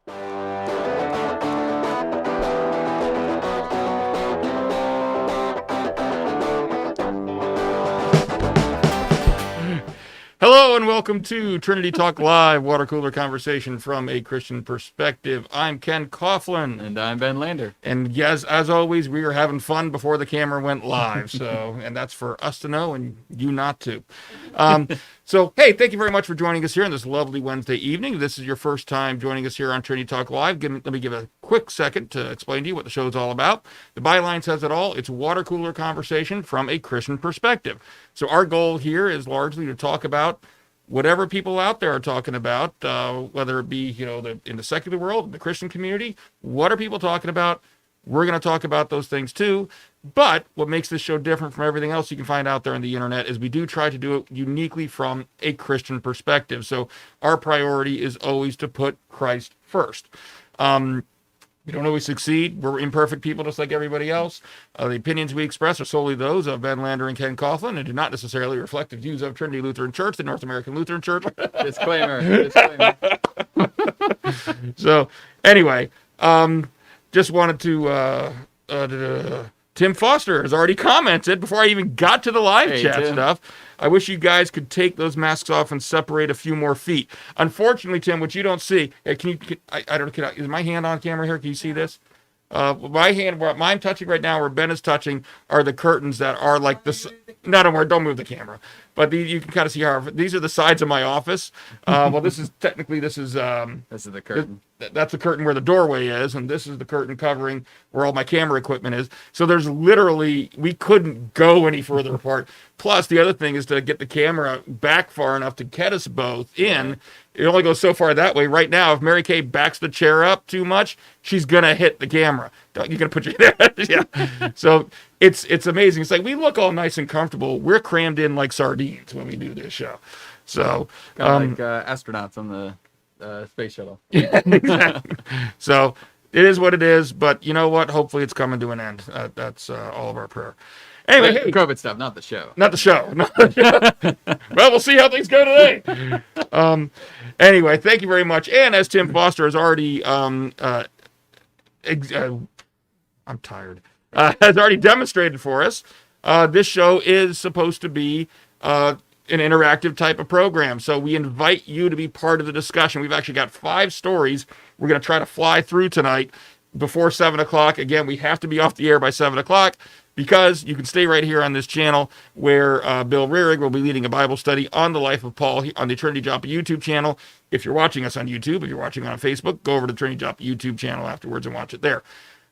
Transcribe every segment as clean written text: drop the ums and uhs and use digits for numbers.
Hello and welcome to Trinity Talk Live, water cooler conversation from a Christian perspective. I'm Ken Coughlin. And I'm Ben Lander. And yes, as always, we were having fun before the camera went live. And that's for us to know and you not to. Hey, thank you very much for joining us here on this lovely Wednesday evening. If this is your first time joining us here on Trinity Talk Live, let me give a quick second to explain to you what the show is all about. The byline says it all. It's water cooler conversation from a Christian perspective. So our goal here is largely to talk about whatever people out there are talking about, whether it be, in the secular world, in the Christian community. What are people talking about? We're going to talk about those things too. But what makes this show different from everything else you can find out there on the internet is we do try to do it uniquely from a Christian perspective. So our priority is always to put Christ first. We don't always succeed. We're imperfect people just like everybody else. The opinions we express are solely those of Ben Lander and Ken Coughlin and do not necessarily reflect the views of Trinity Lutheran Church, the North American Lutheran Church. Disclaimer. So anyway, just wanted to... Tim Foster has already commented before I even got to the live chat stuff. I wish you guys could take those masks off and separate a few more feet. Unfortunately, Tim, what you don't see, is my hand on camera here? Can you see this? My hand, where I'm touching right now, where Ben is touching, are the curtains that are like this. No, don't worry, don't move the camera. But you can kind of see how these are the sides of my office. This is this is the curtain. That's the curtain where the doorway is, and this is the curtain covering where all my camera equipment is. So there's literally, we couldn't go any further apart. Plus, the other thing is to get the camera back far enough to get us both in. It only goes so far that way. Right now, if Mary Kay backs the chair up too much, she's gonna hit the camera. You're gonna put your yeah. So it's amazing. It's like we look all nice and comfortable. We're crammed in like sardines when we do this show. So kind of like astronauts on the space shuttle. Yeah, exactly. So it is what it is. But you know what? Hopefully, it's coming to an end. That's all of our prayer. Anyway, hey, COVID stuff, not the show. Not the show. Well, we'll see how things go today. Anyway, thank you very much. And as Tim Foster has already, I'm tired, has already demonstrated for us, this show is supposed to be an interactive type of program. So we invite you to be part of the discussion. We've actually got 5 stories we're going to try to fly through tonight before 7 o'clock. Again, we have to be off the air by 7 o'clock. Because you can stay right here on this channel where Bill Rehrig will be leading a Bible study on the life of Paul on the Trinity Joppa YouTube channel. If you're watching us on YouTube, if you're watching on Facebook, go over to the Trinity Joppa YouTube channel afterwards and watch it there.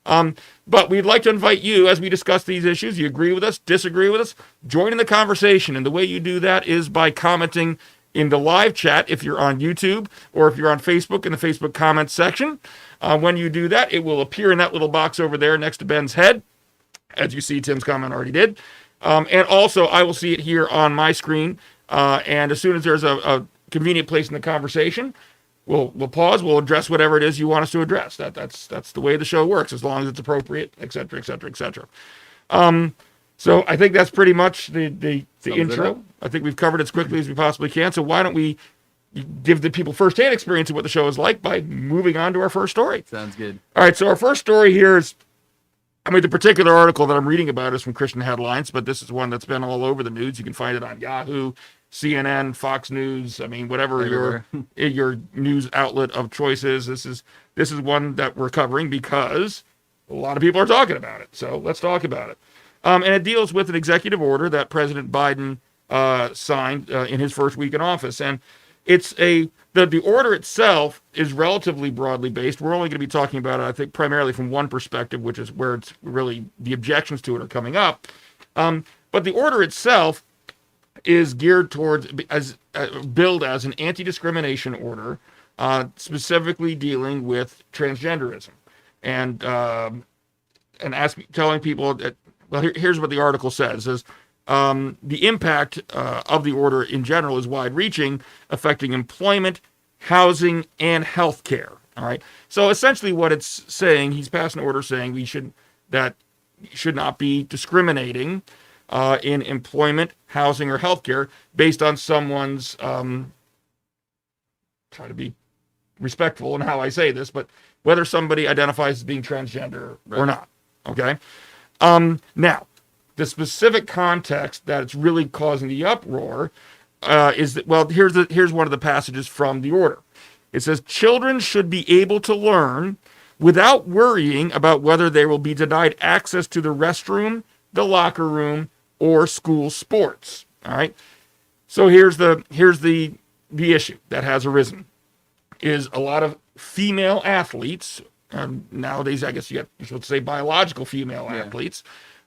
But we'd like to invite you as we discuss these issues. You agree with us, disagree with us, join in the conversation. And the way you do that is by commenting in the live chat if you're on YouTube or if you're on Facebook in the Facebook comments section. When you do that, it will appear in that little box over there next to Ben's head. As you see, Tim's comment already did. And also, I will see it here on my screen. And as soon as there's a convenient place in the conversation, we'll pause. We'll address whatever it is you want us to address. That's the way the show works, as long as it's appropriate, et cetera, et cetera, et cetera. So I think that's pretty much the intro. I think we've covered it as quickly as we possibly can. So why don't we give the people firsthand experience of what the show is like by moving on to our first story. Sounds good. All right, so our first story here is, the particular article that I'm reading about is from Christian Headlines, but this is one that's been all over the news. You can find it on Yahoo, CNN, Fox News. Whatever your news outlet of choice is. This is one that we're covering because a lot of people are talking about it. So let's talk about it. And it deals with an executive order that President Biden signed in his first week in office, and it's the order itself is relatively broadly based. We're only going to be talking about it, I think, primarily from one perspective, which is where it's really the objections to it are coming up. But the order itself is geared towards billed as an anti-discrimination order, specifically dealing with transgenderism, and telling people that. Well, here's what the article says: the impact of the order in general is wide-reaching, affecting employment, housing, and health care. All right. So essentially, what it's saying, he's passed an order saying that should not be discriminating in employment, housing, or health care based on someone's try to be respectful in how I say this, but whether somebody identifies as being transgender or not. Okay. Now, the specific context that it's really causing the uproar is that, well, here's one of the passages from the order. It says, children should be able to learn without worrying about whether they will be denied access to the restroom, the locker room, or school sports. All right. So here's the issue that has arisen is a lot of female athletes, nowadays I guess you should say biological female athletes,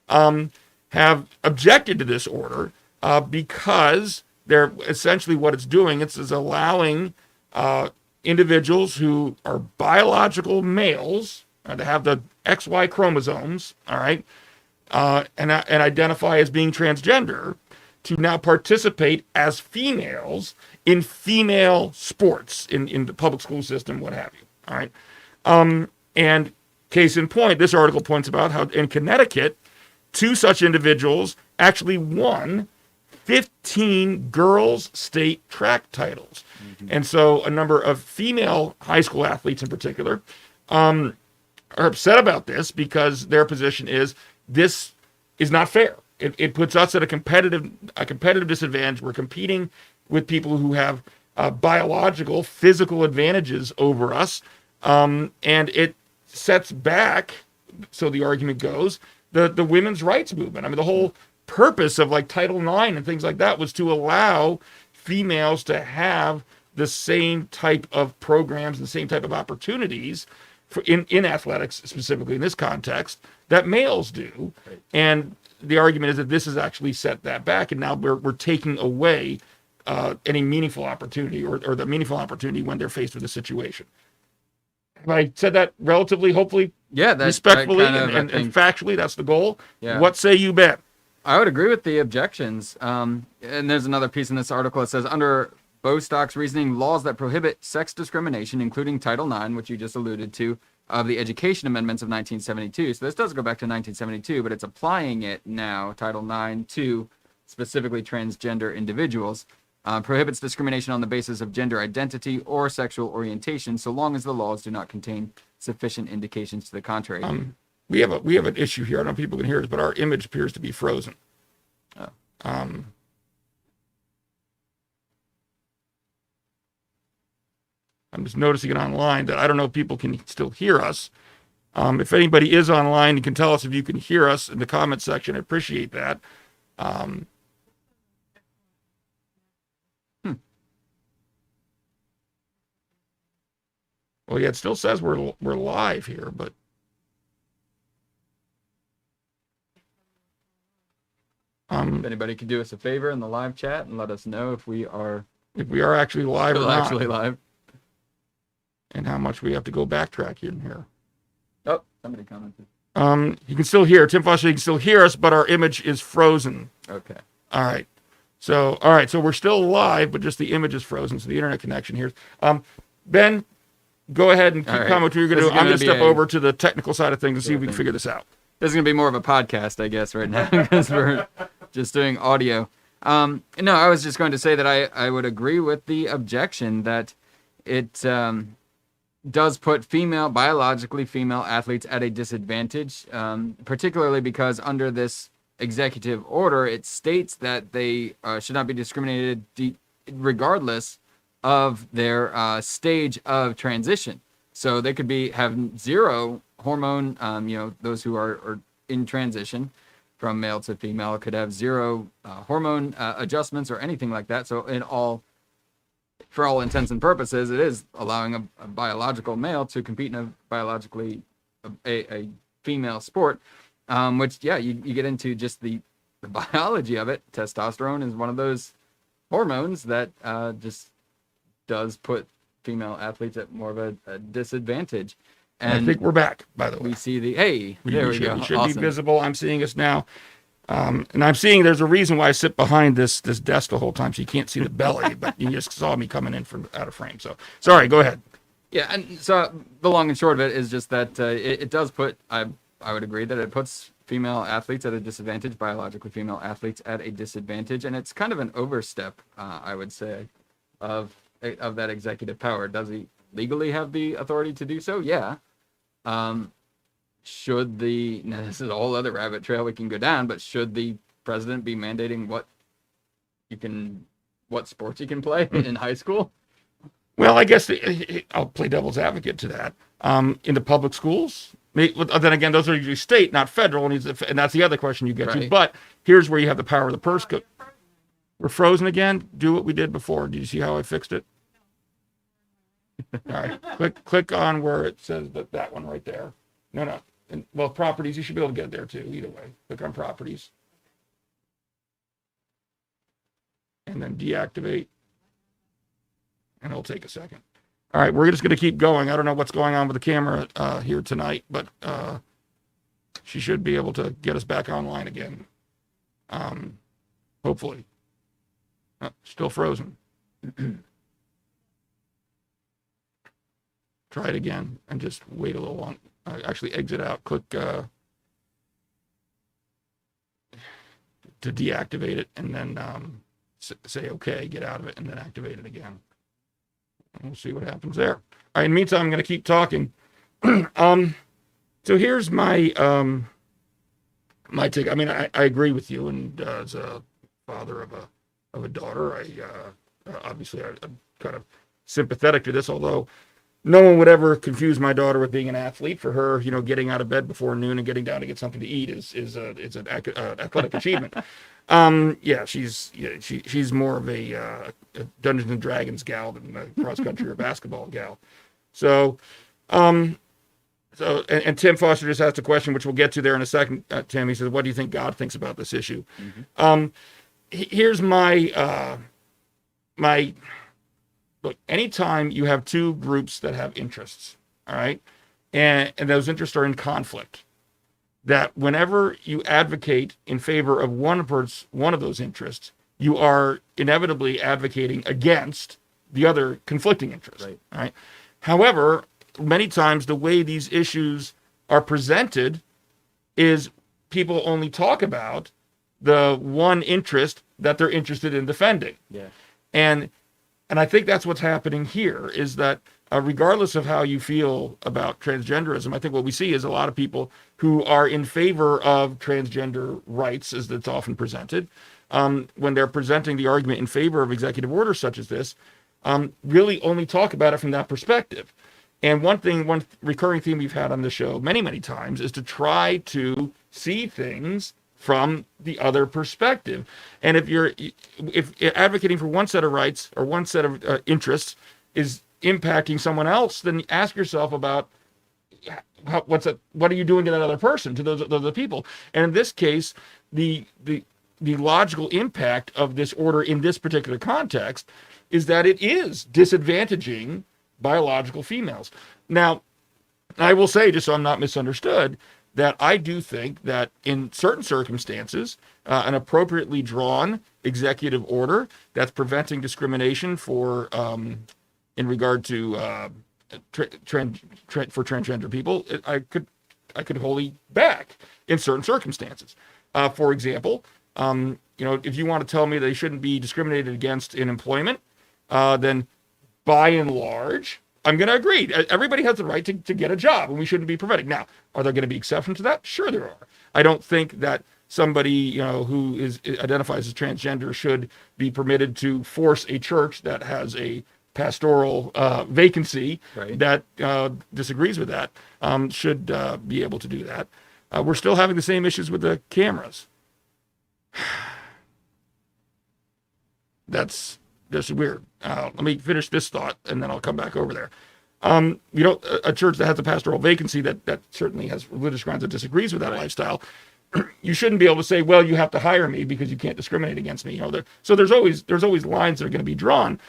have objected to this order because they're essentially what it's doing. It's allowing individuals who are biological males to have the XY chromosomes, all right, and identify as being transgender, to now participate as females in female sports in the public school system, what have you. All right. And case in point, this article points about how in Connecticut, 2 such individuals actually won 15 girls' state track titles. Mm-hmm. And so a number of female high school athletes in particular are upset about this because their position is this is not fair. It puts us at a competitive disadvantage. We're competing with people who have biological, physical advantages over us, and it sets back, so the argument goes, the women's rights movement. I mean, the whole purpose of like Title IX and things like that was to allow females to have the same type of programs and the same type of opportunities in athletics, specifically in this context, that males do. Right. And the argument is that this has actually set that back, and now we're taking away any meaningful opportunity or the meaningful opportunity when they're faced with a situation. Have I said that relatively, hopefully, respectfully and factually? That's the goal. Yeah. What say you, Ben? I would agree with the objections. And there's another piece in this article that says, under Bostock's reasoning, laws that prohibit sex discrimination, including Title IX, which you just alluded to, of the Education Amendments of 1972. So this does go back to 1972, but it's applying it now, Title IX, to specifically transgender individuals. Prohibits discrimination on the basis of gender identity or sexual orientation, so long as the laws do not contain sufficient indications to the contrary. We have an issue here. I don't know if people can hear us, but our image appears to be frozen. Oh. I'm just noticing it online that I don't know if people can still hear us. If anybody is online, you can tell us if you can hear us in the comment section. I appreciate that. Well, yeah, it still says we're live here, but if anybody could do us a favor in the live chat and let us know if we are actually live or not. Actually live. And how much we have to go backtrack in here. Oh, somebody commented. You can still hear Tim Foster. You can still hear us, but our image is frozen. Okay. All right. So we're still live, but just the image is frozen. So the internet connection here. Ben, go ahead and keep commenting what you're going to do. I'm going to step over to the technical side of things and see if we can figure this out. This is going to be more of a podcast, I guess, right now, because we're just doing audio. No, I was just going to say that I would agree with the objection that it does put biologically female athletes at a disadvantage, particularly because under this executive order, it states that they should not be discriminated regardless of their stage of transition. So they could have zero hormone, those who are in transition from male to female could have zero hormone adjustments or anything like that. So for all intents and purposes, it is allowing a biological male to compete in a biologically a female sport, which, you get into just the biology of it. Testosterone is one of those hormones that just does put female athletes at more of a disadvantage. And I think we're back, by the way. We see there we go. We should be visible. I'm seeing us now. And I'm seeing there's a reason why I sit behind this desk the whole time, so you can't see the belly, but you just saw me coming in from out of frame. So, sorry, go ahead. Yeah, and so the long and short of it is just that it does put, I would agree that it puts female athletes at a disadvantage, biologically female athletes at a disadvantage, and it's kind of an overstep, I would say, of that executive power. It legally have the authority to do so? Yeah. Now this is a whole other rabbit trail we can go down, but should the president be mandating what sports you can play in high school? Well, I guess I'll play devil's advocate to that. In the public schools, then again, those are usually state, not federal, and that's the other question you get to. But here's where you have the power of the purse. We're frozen again. Do what we did before. Do you see how I fixed it? All right. Click on where it says that one right there. No. Well, properties, you should be able to get it there too. Either way, click on properties. And then deactivate. And it'll take a second. All right, we're just going to keep going. I don't know what's going on with the camera here tonight, but she should be able to get us back online again. Hopefully. Still frozen. Try it again and just wait a little long. Actually, exit out. Click to deactivate it, and then say okay, get out of it, and then activate it again. And we'll see what happens there. All right, in the meantime, I'm going to keep talking. So here's my my take. I mean, I agree with you, and as a father of a daughter, obviously I'm kind of sympathetic to this, although no one would ever confuse my daughter with being an athlete. For her, getting out of bed before noon and getting down to get something to eat is an athletic achievement. She's more of a Dungeons and Dragons gal than a cross country or basketball gal. So and Tim Foster just asked a question, which we'll get to there in a second. Tim, he says, "What do you think God thinks about this issue?" Mm-hmm. Here's my look. Anytime you have two groups that have interests, all right, and those interests are in conflict, that whenever you advocate in favor of one of those interests, you are inevitably advocating against the other conflicting interest. Right. All right. However, many times the way these issues are presented is people only talk about the one interest that they're interested in defending. Yeah. And I think that's what's happening here, is that regardless of how you feel about transgenderism, I think what we see is a lot of people who are in favor of transgender rights, as it's often presented, when they're presenting the argument in favor of executive orders such as this, really only talk about it from that perspective. And one recurring theme we've had on the show many, many times is to try to see things from the other perspective. And if advocating for one set of rights or one set of interests is impacting someone else, then ask yourself about what are you doing to that other person, to those other people. And in this case, the logical impact of this order in this particular context is that it is disadvantaging biological females. Now, I will say, just so I'm not misunderstood, that I do think that in certain circumstances, an appropriately drawn executive order that's preventing discrimination for in regard to for transgender people, I could wholly back in certain circumstances. For example, if you want to tell me they shouldn't be discriminated against in employment, then by and large, I'm going to agree. Everybody has the right to get a job, and we shouldn't be preventing. Now, are there going to be exceptions to that? Sure there are. I don't think that somebody who identifies as transgender should be permitted to force a church that has a pastoral vacancy that disagrees with that, should be able to do that. We're still having the same issues with the cameras. That's weird. Let me finish this thought, and then I'll come back over there. A church that has a pastoral vacancy that certainly has religious grounds that disagrees with that lifestyle, you shouldn't be able to say, well, you have to hire me because you can't discriminate against me. So there's always lines that are going to be drawn.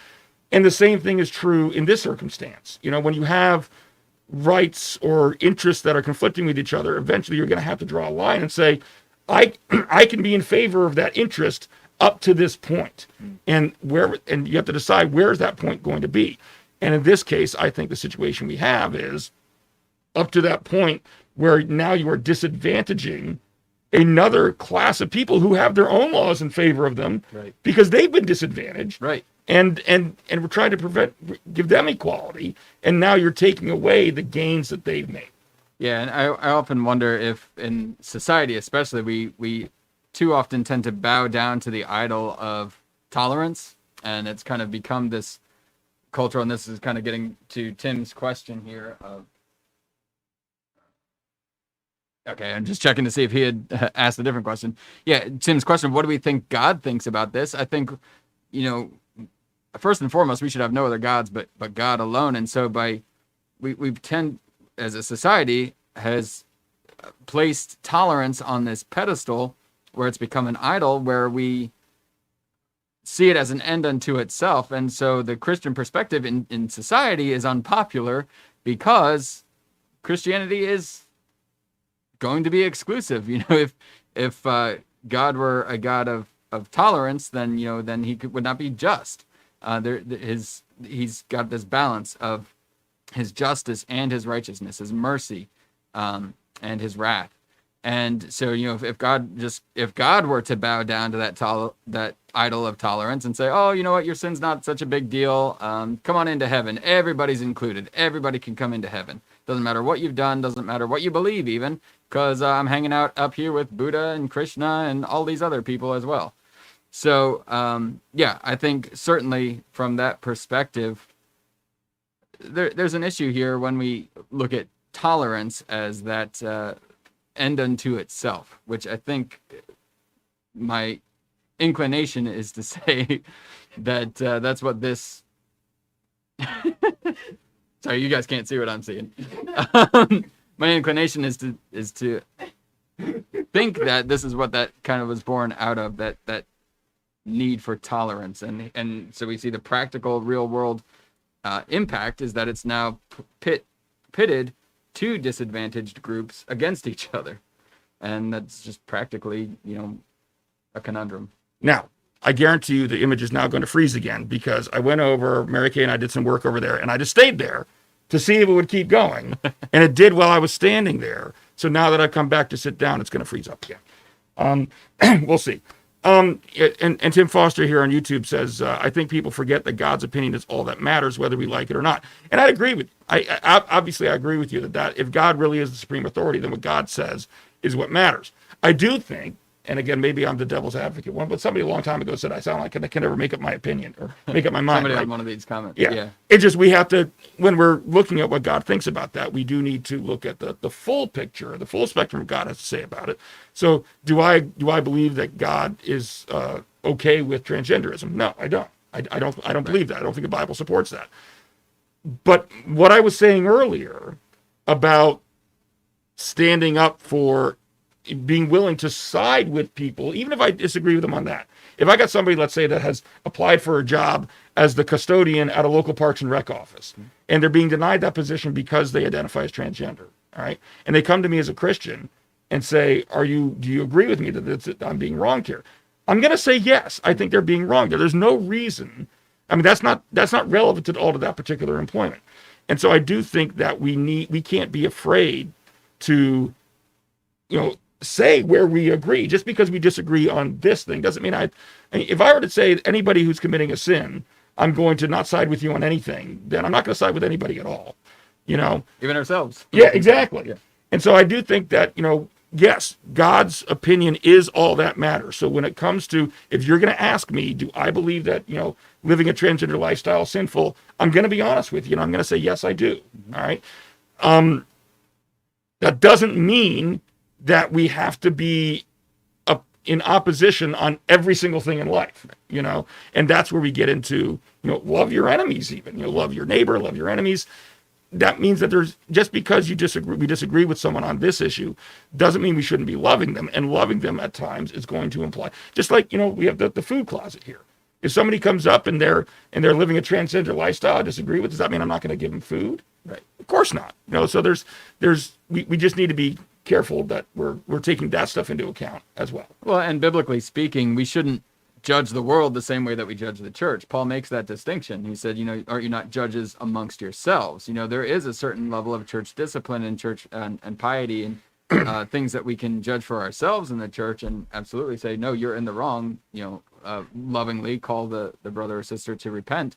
And the same thing is true in this circumstance. When you have rights or interests that are conflicting with each other, eventually you're going to have to draw a line and say, I can be in favor of that interest up to this point, and you have to decide where is that point going to be. And in this case, I think the situation we have is up to that point where now you are disadvantaging another class of people who have their own laws in favor of them, because they've been disadvantaged. Right. and we're trying to give them equality, and now you're taking away the gains that they've made. Yeah, and I often wonder if in society, especially, we too often tend to bow down to the idol of tolerance, and it's kind of become this cultural, and this is kind of getting to Tim's question here of, okay, I'm just checking to see if he had asked a different question. Yeah, Tim's question, what do we think God thinks about this? I think, first and foremost, we should have no other gods but God alone. And so we tend, as a society, has placed tolerance on this pedestal where it's become an idol, where we see it as an end unto itself. And so the Christian perspective in society is unpopular because Christianity is going to be exclusive. If God were a God of tolerance, then he would not be just. He's got this balance of his justice and his righteousness, his mercy, and his wrath. And so, if God were to bow down to that idol of tolerance and say, oh, you know what, your sin's not such a big deal. Come on into heaven. Everybody's included. Everybody can come into heaven. Doesn't matter what you've done. Doesn't matter what you believe even, because I'm hanging out up here with Buddha and Krishna and all these other people as well. So, I think certainly from that perspective, there's an issue here when we look at tolerance as that end unto itself, which I think my inclination is to say that that's what this... Sorry, you guys can't see what I'm seeing. My inclination is to think that this is what that kind of was born out of, that need for tolerance. And so we see the practical real world impact is that it's now pitted two disadvantaged groups against each other. And that's just practically, a conundrum. Now, I guarantee you the image is now going to freeze again, because I went over, Mary Kay and I did some work over there, and I just stayed there to see if it would keep going. And it did while I was standing there. So now that I've come back to sit down, it's going to freeze up again. We'll see. And Tim Foster here on YouTube says, I think people forget that God's opinion is all that matters, whether we like it or not. And I'd agree with, obviously I agree with you that if God really is the supreme authority, then what God says is what matters. I do think, and again, maybe I'm the devil's advocate one, but somebody a long time ago said I sound like I can never make up my opinion or make up my mind. Somebody right? had one of these comments. Yeah. It's just, we have to, when we're looking at what God thinks about that, we do need to look at the full picture, the full spectrum of God has to say about it. So do I believe that God is okay with transgenderism? No, I don't. I don't believe that. I don't think the Bible supports that. But what I was saying earlier about standing up for being willing to side with people, even if I disagree with them on that. If I got somebody, let's say, that has applied for a job as the custodian at a local Parks and Rec office, and they're being denied that position because they identify as transgender, all right? And they come to me as a Christian and say, do you agree with me that I'm being wronged here? I'm going to say yes. I think they're being wronged. There's no reason. I mean, that's not relevant at all to that particular employment. And so I do think that we can't be afraid to, say where we agree. Just because we disagree on this thing doesn't mean if I were to say anybody who's committing a sin, I'm going to not side with you on anything, then I'm not going to side with anybody at all. Even ourselves. Yeah, exactly. Yeah. And so I do think that, yes, God's opinion is all that matters. So when it comes to, if you're going to ask me, do I believe that, living a transgender lifestyle is sinful? I'm going to be honest with you, and I'm going to say, yes, I do. All right. That doesn't mean that we have to be in opposition on every single thing in life, and that's where we get into, love your enemies, even, love your neighbor, love your enemies. That means that just because we disagree with someone on this issue doesn't mean we shouldn't be loving them, and loving them at times is going to imply, just like, we have the food closet here. If somebody comes up and they're living a transgender lifestyle I disagree with, does that mean I'm not going to give them food? Right. Of course not. So we just need to be careful that we're taking that stuff into account as well. Well, and biblically speaking, we shouldn't judge the world the same way that we judge the church. Paul makes that distinction. He said, aren't you not judges amongst yourselves? There is a certain level of church discipline and church and piety and things that we can judge for ourselves in the church and absolutely say, no, you're in the wrong, lovingly call the brother or sister to repent.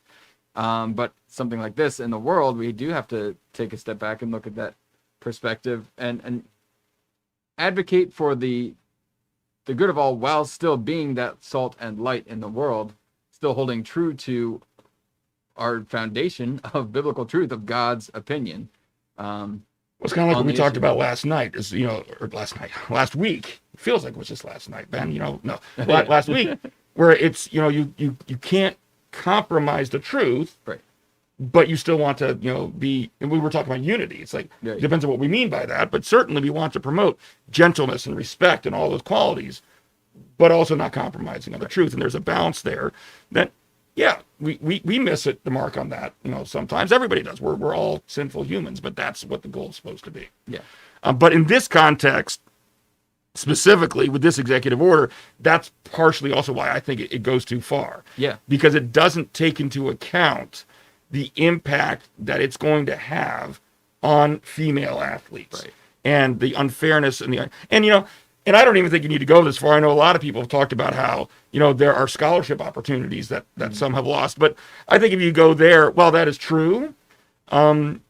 But something like this in the world, we do have to take a step back and look at that perspective and advocate for the good of all while still being that salt and light in the world, still holding true to our foundation of biblical truth, of God's opinion. It's kind of like what we talked about last night, or last week. It feels like it was just last night, Ben. Last week, where it's, you can't compromise the truth, right? But you still want to, be, and we were talking about unity. It's like, it depends on what we mean by that, but certainly we want to promote gentleness and respect and all those qualities, but also not compromising on the truth. And there's a balance there that, yeah, we miss the mark on that. Sometimes everybody does. We're all sinful humans, but that's what the goal is supposed to be. Yeah. But in this context, specifically with this executive order, that's partially also why I think it goes too far. Yeah. Because it doesn't take into account the impact that it's going to have on female athletes, right, and the unfairness and I don't even think you need to go this far. I know a lot of people have talked about how, there are scholarship opportunities that some have lost. But I think if you go there, while that is true, when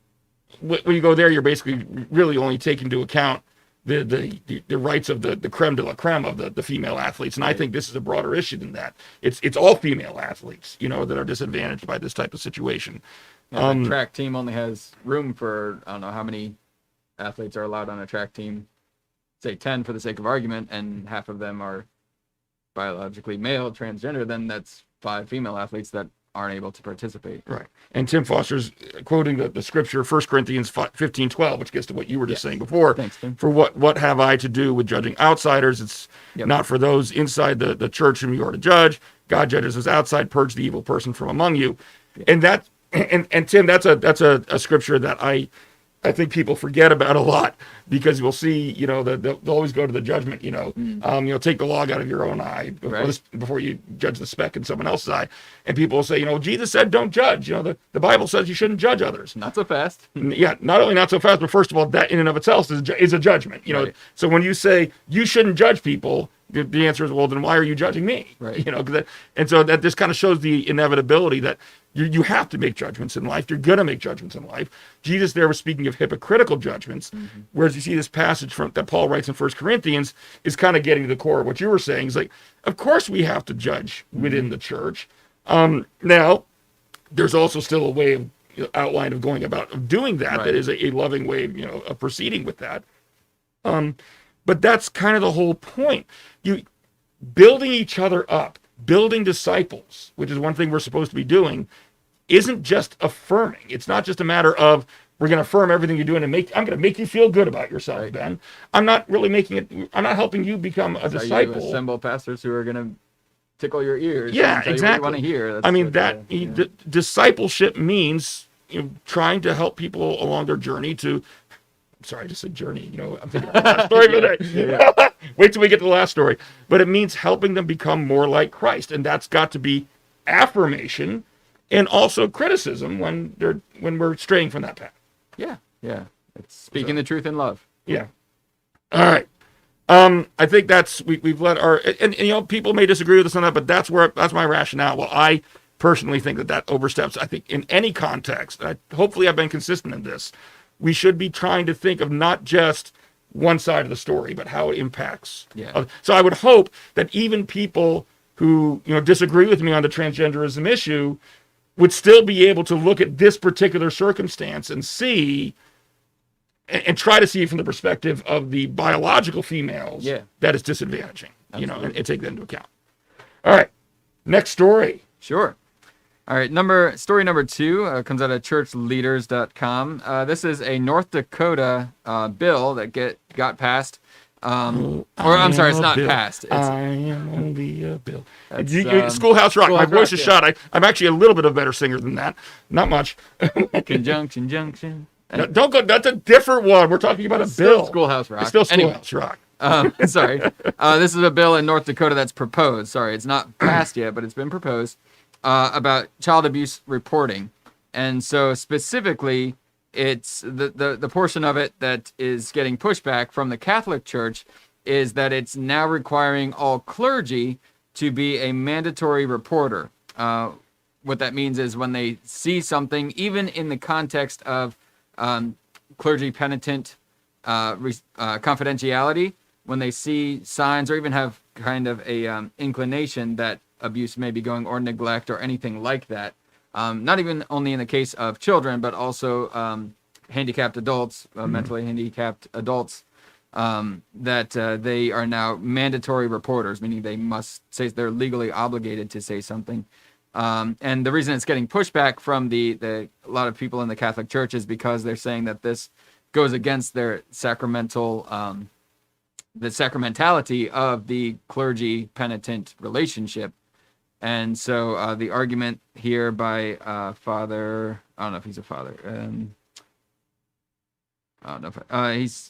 you go there, you're basically really only taking into account the rights of the creme de la creme of the female athletes. And I think this is a broader issue than that. It's all female athletes, that are disadvantaged by this type of situation. Yeah, the track team only has room for, I don't know how many athletes are allowed on a track team, say 10 for the sake of argument, and half of them are biologically male, transgender, then that's 5 female athletes that aren't able to participate. Right. And Tim Foster's quoting the scripture, 1 Corinthians 15:12, which gets to what you were just saying before. Thanks, Tim. For what have I to do with judging outsiders? It's not for those inside the church whom you are to judge. God judges us outside, purge the evil person from among you. Yeah. And that, and Tim, that's a scripture that I think people forget about a lot, because we'll see, they'll always go to the judgment, take the log out of your own eye before you judge the speck in someone else's eye. And people will say, Jesus said, don't judge. The Bible says you shouldn't judge others. Not so fast. Yeah, not only not so fast, but first of all, that in and of itself is a judgment. Right. So when you say you shouldn't judge people, the answer is, well, then why are you judging me? Right. And so that this kind of shows the inevitability that you have to make judgments in life. You're going to make judgments in life. Jesus there was speaking of hypocritical judgments, whereas you see this passage that Paul writes in 1 Corinthians is kind of getting to the core of what you were saying. It's like, of course we have to judge within the church. Now, there's also still a way of outline of going about doing that. Right. That is a loving way of proceeding with that. But that's kind of the whole point. You building each other up, building disciples, which is one thing we're supposed to be doing, isn't just affirming. It's not just a matter of we're going to affirm everything you're doing and I'm going to make you feel good about yourself, right, Ben. I'm not helping you become a disciple. You assemble pastors who are going to tickle your ears. Yeah, and tell exactly. You what you want to hear. Discipleship means trying to help people along their journey to. Sorry, I just said journey. I'm thinking of the last story for the day. Wait till we get to the last story. But it means helping them become more like Christ, and that's got to be affirmation and also criticism when we're straying from that path. Yeah. It's speaking the truth in love. Yeah. All right. I think we've let our and people may disagree with us on that, but that's my rationale. Well, I personally think that oversteps. I think in any context, hopefully I've been consistent in this. We should be trying to think of not just one side of the story, but how it impacts. Yeah. So I would hope that even people who disagree with me on the transgenderism issue would still be able to look at this particular circumstance and see and try to see it from the perspective of the biological females that is disadvantaging, and take that into account. All right, next story. Sure. All right, story number 2 comes out of churchleaders.com. This is a North Dakota bill that got passed. I'm sorry, it's not passed. I am only a bill. Schoolhouse Rock. My voice is shot. I'm actually a little bit of a better singer than that. Not much. Conjunction junction. No, don't go. That's a different one. We're talking about a bill. Schoolhouse Rock. It's still Schoolhouse Rock. Sorry. This is a bill in North Dakota that's proposed. Sorry, it's not passed yet, but it's been proposed. About child abuse reporting. And so specifically, it's the portion of it that is getting pushback from the Catholic Church is that it's now requiring all clergy to be a mandatory reporter. What that means is when they see something, even in the context of clergy penitent confidentiality, when they see signs or even have kind of a inclination that abuse may be going, or neglect or anything like that, not even only in the case of children, but also handicapped adults, mentally handicapped adults, that they are now mandatory reporters, meaning they must say, they're legally obligated to say something. And the reason it's getting pushback from a lot of people in the Catholic Church is because they're saying that this goes against their sacramental, the sacramentality of the clergy penitent relationship. And so the argument here by Father, I don't know if he's a father. I don't know if he's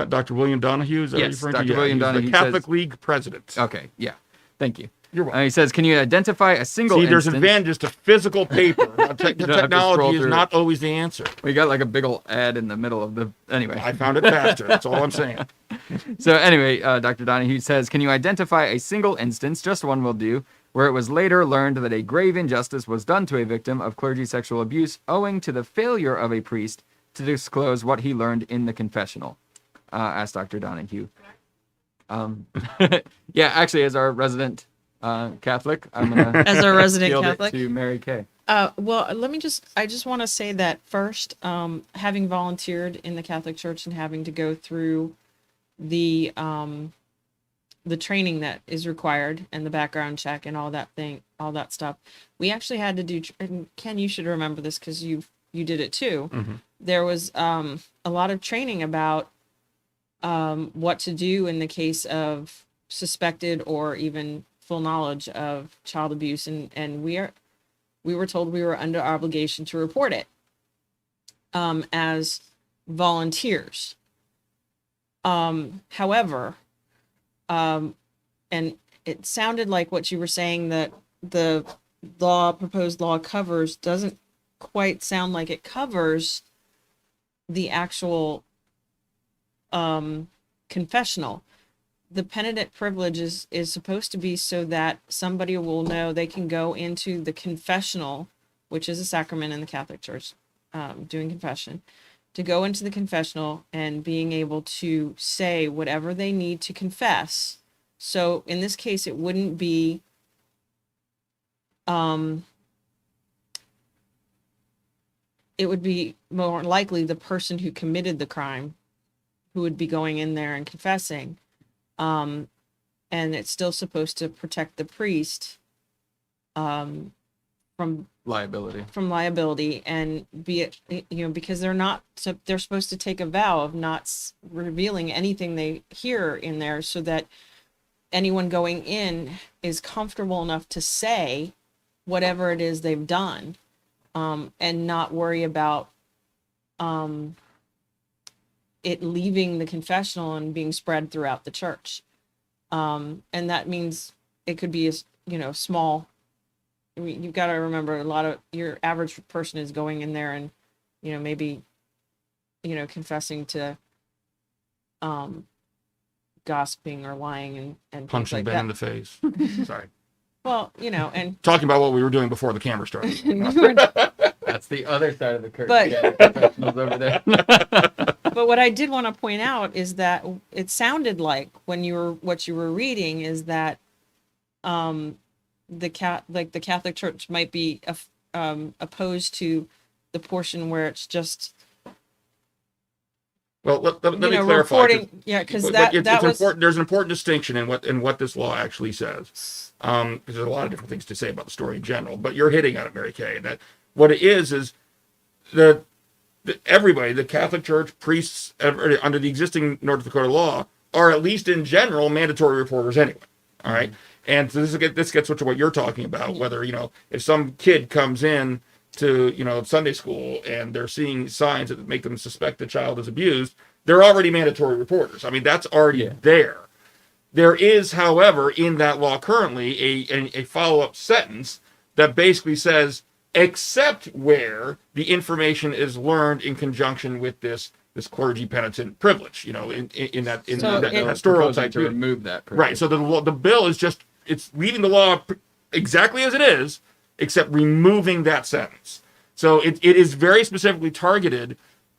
Dr. William Donahue. Is that yes, what you're referring Dr. to? William Donahue. The Catholic League president. Okay, yeah, thank you. You're welcome. He says, can you identify a single there's instance? advantages to physical paper. Now, to scroll technology is through not always the answer. We got like a big old ad in the middle of the... Anyway. I found it faster. That's all I'm saying. So anyway, Dr. Donahue says, can you identify a single instance, just one will do, where it was later learned that a grave injustice was done to a victim of clergy sexual abuse owing to the failure of a priest to disclose what he learned in the confessional? Asked Dr. Donahue. Yeah, actually, as our resident Catholic, I'm gonna as our resident field Catholic it to Mary Kay. Well, I just want to say that first, having volunteered in the Catholic Church and having to go through the training that is required and the background check and all that stuff, we actually had to do, and Ken, you should remember this because you did it too. Mm-hmm. There was a lot of training about what to do in the case of suspected or even full knowledge of child abuse, and we were told we were under obligation to report it as volunteers. However, and it sounded like what you were saying, that the proposed law covers, doesn't quite sound like it covers the actual confessional. The penitent privilege is supposed to be so that somebody will know they can go into the confessional, which is a sacrament in the Catholic Church, doing confession, to go into the confessional and being able to say whatever they need to confess. So in this case, it wouldn't be it would be more likely the person who committed the crime who would be going in there and confessing. And it's still supposed to protect the priest from liability and be it, because they're supposed to take a vow of not revealing anything they hear in there, so that anyone going in is comfortable enough to say whatever it is they've done, and not worry about it leaving the confessional and being spread throughout the church. And that means it could be small. I mean, you've got to remember, a lot of your average person is going in there and, maybe, confessing to gossiping or lying and Punching like Ben that. in the face. Sorry. Well, and Talking about what we were doing before the camera started. That's the other side of the curtain. But- Yeah, the professionals over there. but what I did want to point out is that it sounded like what you were reading is that the Catholic Church might be opposed to the portion where it's just Well, let me clarify. reporting. Yeah, because that was important. There's an important distinction in what this law actually says. Because there's a lot of different things to say about the story in general, but you're hitting on it, Mary Kay. That what it is that everybody, the Catholic Church, priests under the existing North Dakota law, are at least in general mandatory reporters anyway. All right, and so this gets to what you're talking about. Whether if some kid comes in to Sunday school and they're seeing signs that make them suspect the child is abused, they're already mandatory reporters. I mean, that's already there. There is, however, in that law currently a follow-up sentence that basically says, except where the information is learned in conjunction with this clergy penitent privilege, in that pastoral type. To remove that privilege. Right. So the bill is just it's leaving the law exactly as it is, except removing that sentence. So it is very specifically targeted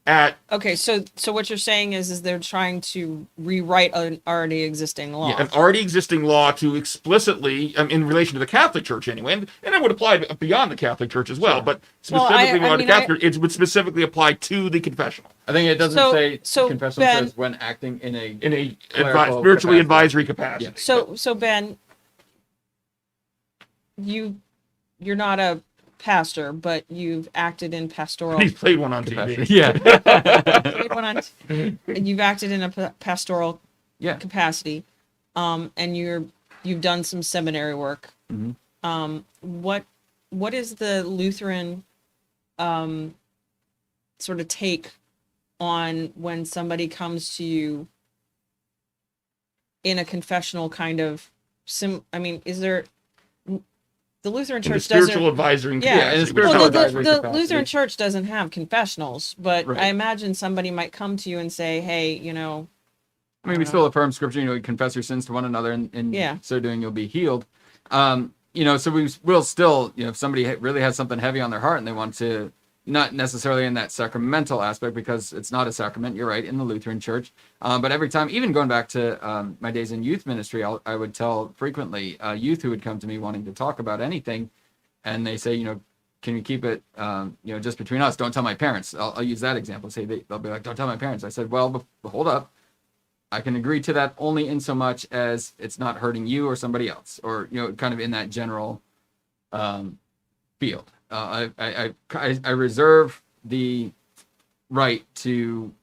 at Okay, so what you're saying is they're trying to rewrite an already existing law. an already existing law to explicitly, in relation to the Catholic Church anyway, and it would apply beyond the Catholic Church as well, but specifically I the mean, Catholic, it would specifically apply to the confessional I think it doesn't So, confessional Ben- says when acting in a in a Clerical spiritually capacity. advisory capacity. Yeah. So Ben, you're not a pastor, but you've acted in pastoral. He's played one on capacity. TV. Yeah. Wait, one on- and you've acted in a pastoral Yeah. capacity, and you've done some seminary work. Mhm. What is the Lutheran sort of take on when somebody comes to you in a confessional kind of I mean, is there the Lutheran In the Church spiritual doesn't advisory Yeah, capacity, in the which spiritual is well, what the, advisory the capacity. Lutheran Church doesn't have confessionals, but Right. I imagine somebody might come to you and say, "Hey, you know, I mean, we still affirm scripture, you confess your sins to one another, and Yeah. so doing, you'll be healed. So we will still, if somebody really has something heavy on their heart and they want to, not necessarily in that sacramental aspect, because it's not a sacrament, you're right, in the Lutheran Church. But every time, even going back to my days in youth ministry, I would tell frequently youth who would come to me wanting to talk about anything, and they say, can you keep it, just between us? Don't tell my parents. I'll use that example. Say they'll be like, don't tell my parents. I said, well, hold up. I can agree to that only in so much as it's not hurting you or somebody else, or kind of in that general field. I reserve the right to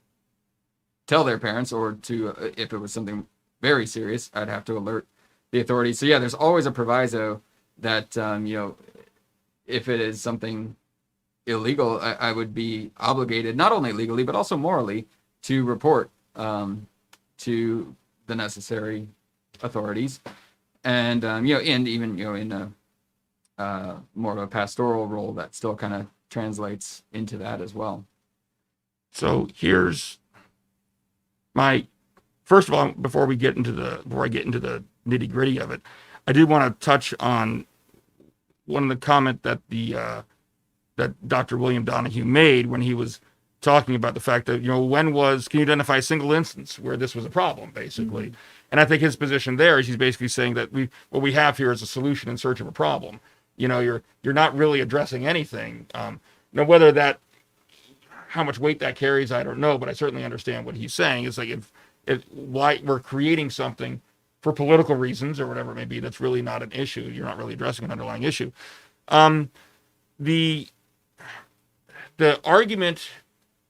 tell their parents, or to if it was something very serious, I'd have to alert the authorities. So yeah, there's always a proviso that if it is something illegal, I would be obligated, not only legally but also morally, to report to the necessary authorities, and and even in a more of a pastoral role, that still kind of translates into that as well. So here's my first of all, before I get into the nitty gritty of it, I did want to touch on one of the comment that that Dr. William Donahue made when he was talking about the fact that, can you identify a single instance where this was a problem, basically? Mm-hmm. And I think his position there is he's basically saying that what we have here is a solution in search of a problem. You're not really addressing anything. Whether how much weight that carries, I don't know, but I certainly understand what he's saying. It's like if why we're creating something for political reasons or whatever it may be, that's really not an issue. You're not really addressing an underlying issue. The argument,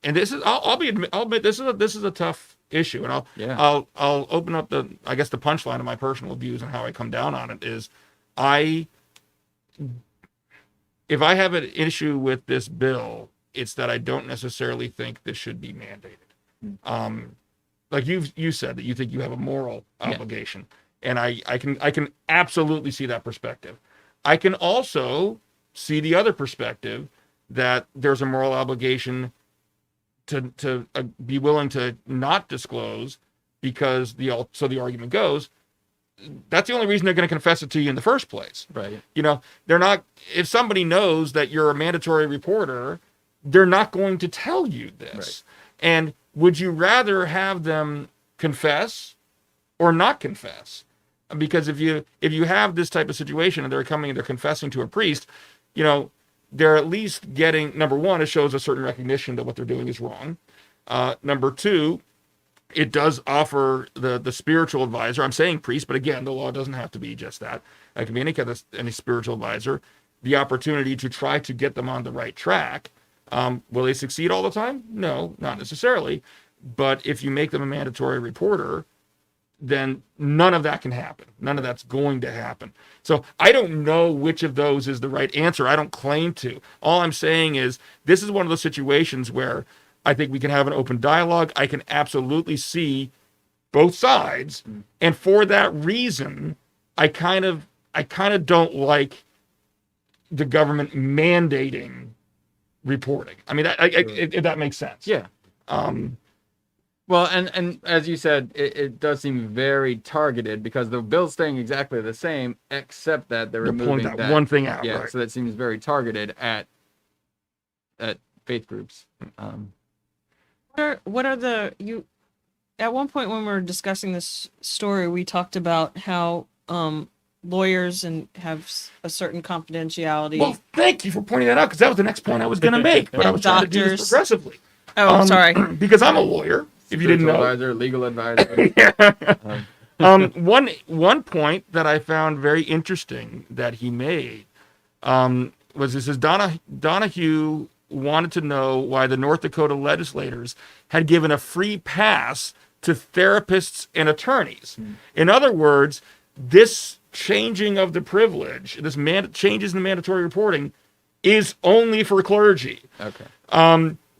and this is I'll admit this is a tough issue, and I'll open up the punchline of my personal views and how I come down on it is if I have an issue with this bill, it's that I don't necessarily think this should be mandated. Like you said that you think you have a moral obligation, and I can absolutely see that perspective. I can also see the other perspective that there's a moral obligation to be willing to not disclose, because the argument goes, that's the only reason they're going to confess it to you in the first place. Right. They're not, if somebody knows that you're a mandatory reporter, they're not going to tell you this. Right. And would you rather have them confess or not confess? Because if you have this type of situation and they're confessing to a priest, they're at least getting, number one, it shows a certain recognition that what they're doing is wrong. Number two, it does offer the spiritual advisor, I'm saying priest, but again, the law doesn't have to be just that. It can be any spiritual advisor, the opportunity to try to get them on the right track. Will they succeed all the time? No, not necessarily. But if you make them a mandatory reporter, then none of that can happen. None of that's going to happen. So I don't know which of those is the right answer. I don't claim to. All I'm saying is this is one of those situations where I think we can have an open dialogue. I can absolutely see both sides. And for that reason, I kind of don't like the government mandating reporting. I mean, if that makes sense. Yeah. Well, and as you said, it does seem very targeted because the bill's staying exactly the same, except that they're pulling removing that one thing out. Yeah, Right. so that seems very targeted at faith groups. What are the you? At one point when we were discussing this story, we talked about how lawyers and have a certain confidentiality. Well, thank you for pointing that out because that was the next point I was going to make, but I was trying to do this progressively. Oh, sorry. Because I'm a lawyer. If you didn't know, advisor, legal advisor. One point that I found very interesting that he made was this: is Donahue wanted to know why the North Dakota legislators had given a free pass to therapists and attorneys. In other words, this changing of the privilege, this changes in the mandatory reporting, is only for clergy. Okay.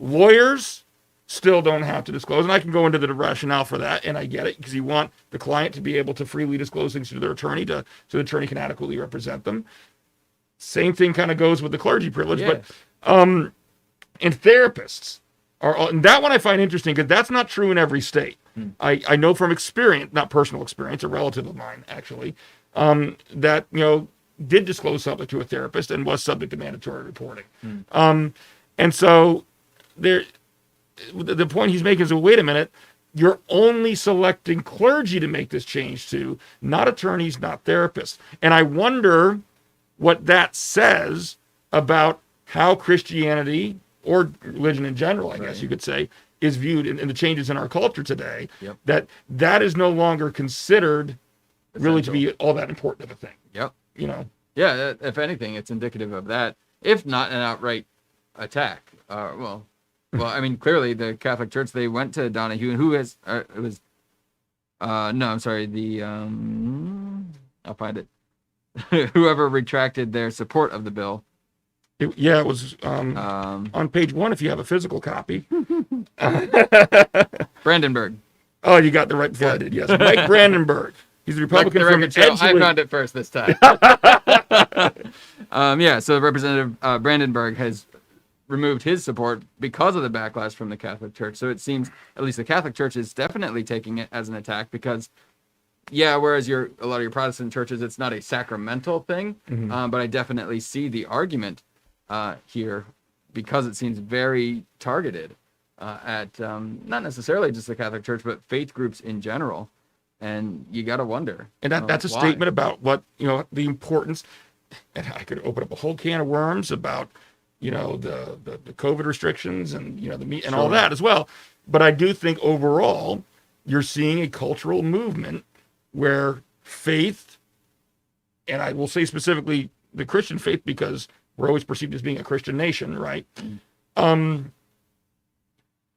Lawyers still don't have to disclose, and I can go into the rationale for that, and I get it, because you want the client to be able to freely disclose things to their attorney, so the attorney can adequately represent them. Same thing kind of goes with the clergy privilege, but and therapists are, and that one I find interesting because that's not true in every state. I know from experience, not personal experience, a relative of mine actually, that did disclose something to a therapist and was subject to mandatory reporting. And so the point he's making is, well, wait a minute, you're only selecting clergy to make this change to, not attorneys, not therapists. And I wonder what that says about how Christianity, or religion in general, I guess you could say, is viewed in the changes in our culture today. That is no longer considered really to be all that important of a thing. Yeah, if anything, it's indicative of that, if not an outright attack. Well, I mean, clearly the Catholic Church, they went to Donahue, and who has, it was, no, I'm sorry, I'll find it. Whoever retracted their support of the bill. It was on page 1 if you have a physical copy. Brandenburg. Oh, you got the right before I did, yes. Mike Brandenburg. He's a Republican from Edgeley. I found it first this time. So Representative Brandenburg has removed his support because of the backlash from the Catholic Church. So it seems at least the Catholic Church is definitely taking it as an attack because, whereas a lot of your Protestant churches, it's not a sacramental thing, but I definitely see the argument here because it seems very targeted at not necessarily just the Catholic Church, but faith groups in general. And you got to wonder. And that's a statement about what, the importance, and I could open up a whole can of worms about, the COVID restrictions and, the meat and all that as well. But I do think overall, you're seeing a cultural movement where faith, and I will say specifically the Christian faith because we're always perceived as being a Christian nation, right?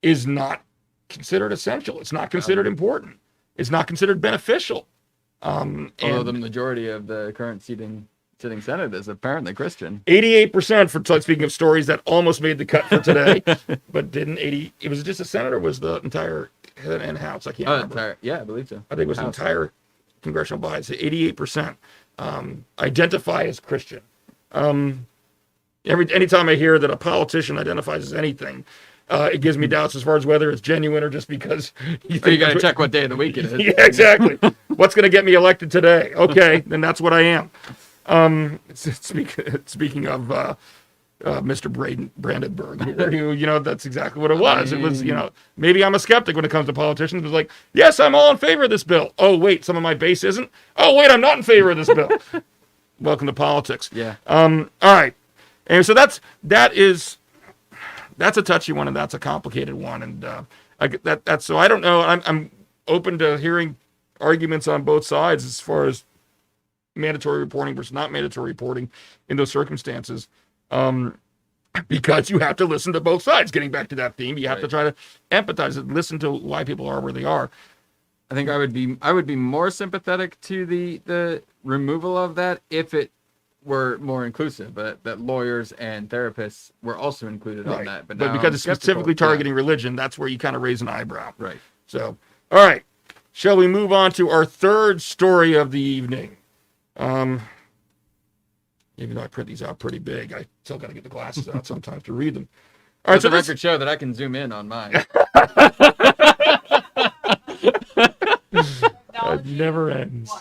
Is not considered essential. It's not considered important. It's not considered beneficial. Although the majority of the current sitting Senate is apparently Christian. 88% for speaking of stories that almost made the cut for today, but didn't. It was just a Senate or was the entire House? I can't remember. I believe so. I think it was the entire congressional body. So 88% identify as Christian. Anytime I hear that a politician identifies as anything, it gives me doubts as far as whether it's genuine or just because you got to check what day of the week it is. Yeah, exactly. What's going to get me elected today? Okay, then that's what I am. Speaking of Mr. Brandenburg, who, that's exactly what it was. It was, maybe I'm a skeptic when it comes to politicians. It was like, yes, I'm all in favor of this bill. Oh, wait, some of my base isn't. Oh, wait, I'm not in favor of this bill. Welcome to politics. Yeah. All right. And so that's a touchy one, and that's a complicated one, and that's so I don't know. I'm open to hearing arguments on both sides as far as mandatory reporting versus not mandatory reporting in those circumstances, because you have to listen to both sides. Getting back to that theme, you have to try to empathize and listen to why people are where they are. I think I would be more sympathetic to the removal of that if it were more inclusive, but that lawyers and therapists were also included on that. But because it's specifically targeting religion, that's where you kind of raise an eyebrow. Right. So, all right. Shall we move on to our third story of the evening? Even though I print these out pretty big, I still got to get the glasses out sometimes to read them. All right, so the record show that I can zoom in on mine. It never ends.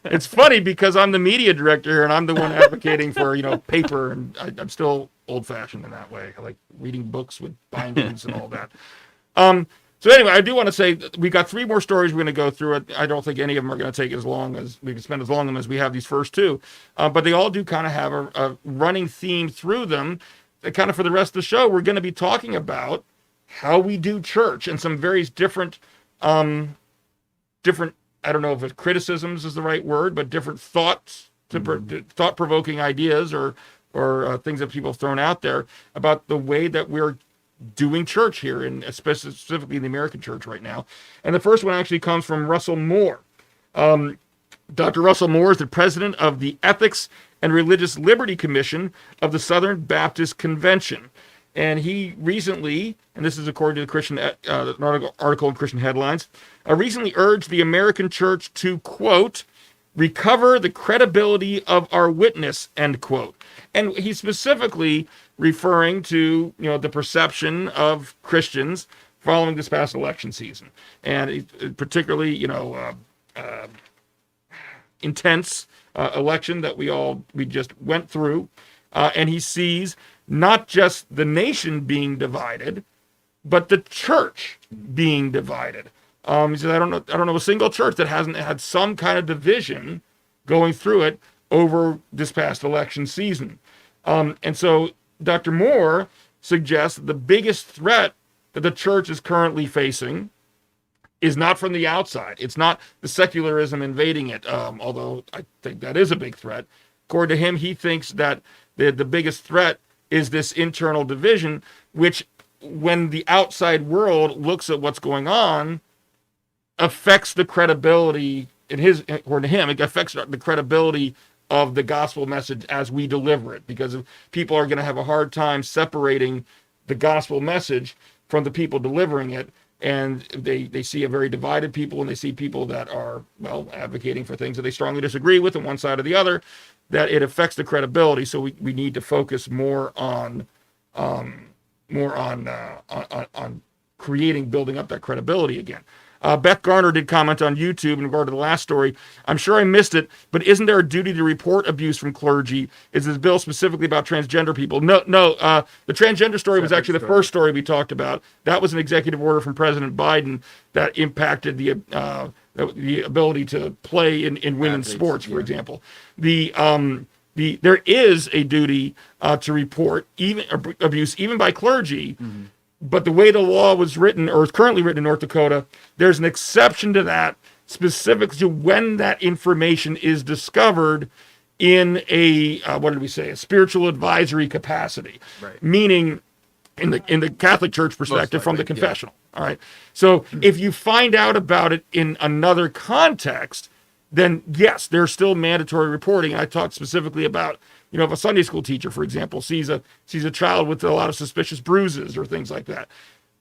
It's funny because I'm the media director here and I'm the one advocating for, paper, and I'm still old-fashioned in that way. I like reading books with bindings and all that. So anyway, I do want to say that we got 3 more stories we're going to go through. It. I don't think any of them are going to take as long as we can spend as long on them as we have these first 2. But they all do kind of have a running theme through them. Kind of for the rest of the show, we're going to be talking about how we do church and some various different, I don't know if it's criticisms is the right word, but different thoughts, thought-provoking ideas or things that people have thrown out there about the way that we're doing church here, and specifically in the American church right now. And the first one actually comes from Russell Moore. Dr. Russell Moore is the president of the Ethics and Religious Liberty Commission of the Southern Baptist Convention. And he recently, and this is according to the Christian article in Christian Headlines, recently urged the American church to, quote, recover the credibility of our witness, end quote. And he's specifically referring to, the perception of Christians following this past election season. And particularly, intense election that we just went through. And he sees not just the nation being divided, but the church being divided. He says, I don't know a single church that hasn't had some kind of division going through it over this past election season. And so Dr. Moore suggests that the biggest threat that the church is currently facing is not from the outside. It's not the secularism invading it, although I think that is a big threat. According to him, he thinks that the biggest threat is this internal division, which, when the outside world looks at what's going on, affects the credibility, according to him, it affects the credibility of the gospel message as we deliver it, because people are going to have a hard time separating the gospel message from the people delivering it. And they see a very divided people, and they see people that are, advocating for things that they strongly disagree with on one side or the other, that it affects the credibility. So we need to focus more on building up that credibility again. Beth Garner did comment on YouTube in regard to the last story. I'm sure I missed it, but isn't there a duty to report abuse from clergy? Is this bill specifically about transgender people? No. The transgender story was actually the first story we talked about. That was an executive order from President Biden that impacted the ability to play in women's sports, for example. There is a duty to report even abuse, even by clergy. Mm-hmm. But the way the law was written, or is currently written in North Dakota, there's an exception to that, specific to when that information is discovered in a spiritual advisory capacity. Right. Meaning, in the Catholic Church perspective, from the confessional. Yeah. All right. So if you find out about it in another context, then yes, there's still mandatory reporting. I talked specifically about, if a Sunday school teacher, for example, sees a child with a lot of suspicious bruises or things like that,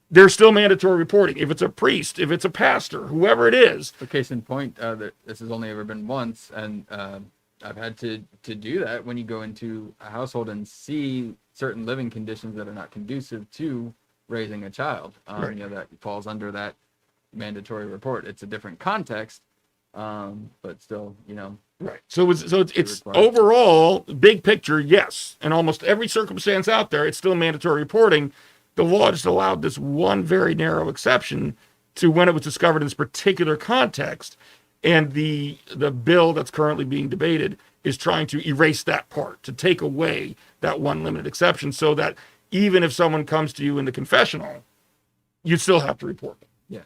there's still mandatory reporting. If it's a priest, if it's a pastor, whoever it is. For case in point, this has only ever been once, and I've had to do that when you go into a household and see certain living conditions that are not conducive to raising a child. Right. That falls under that mandatory report. It's a different context, but still, Right. So it's overall, big picture, yes. In almost every circumstance out there, it's still mandatory reporting. The law just allowed this one very narrow exception to when it was discovered in this particular context. And the bill that's currently being debated is trying to erase that part, to take away that one limited exception, so that even if someone comes to you in the confessional, you still have to report it. Yeah.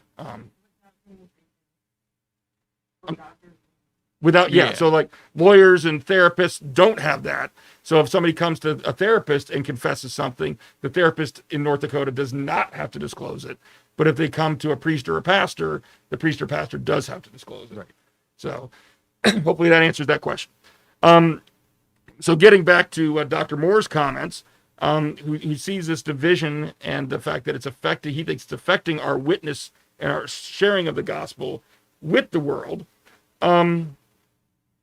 So like lawyers and therapists don't have that. So if somebody comes to a therapist and confesses something, the therapist in North Dakota does not have to disclose it. But if they come to a priest or a pastor, the priest or pastor does have to disclose it. Right. So hopefully that answers that question. So getting back to Dr. Moore's comments, who sees this division and the fact that he thinks it's affecting our witness and our sharing of the gospel with the world.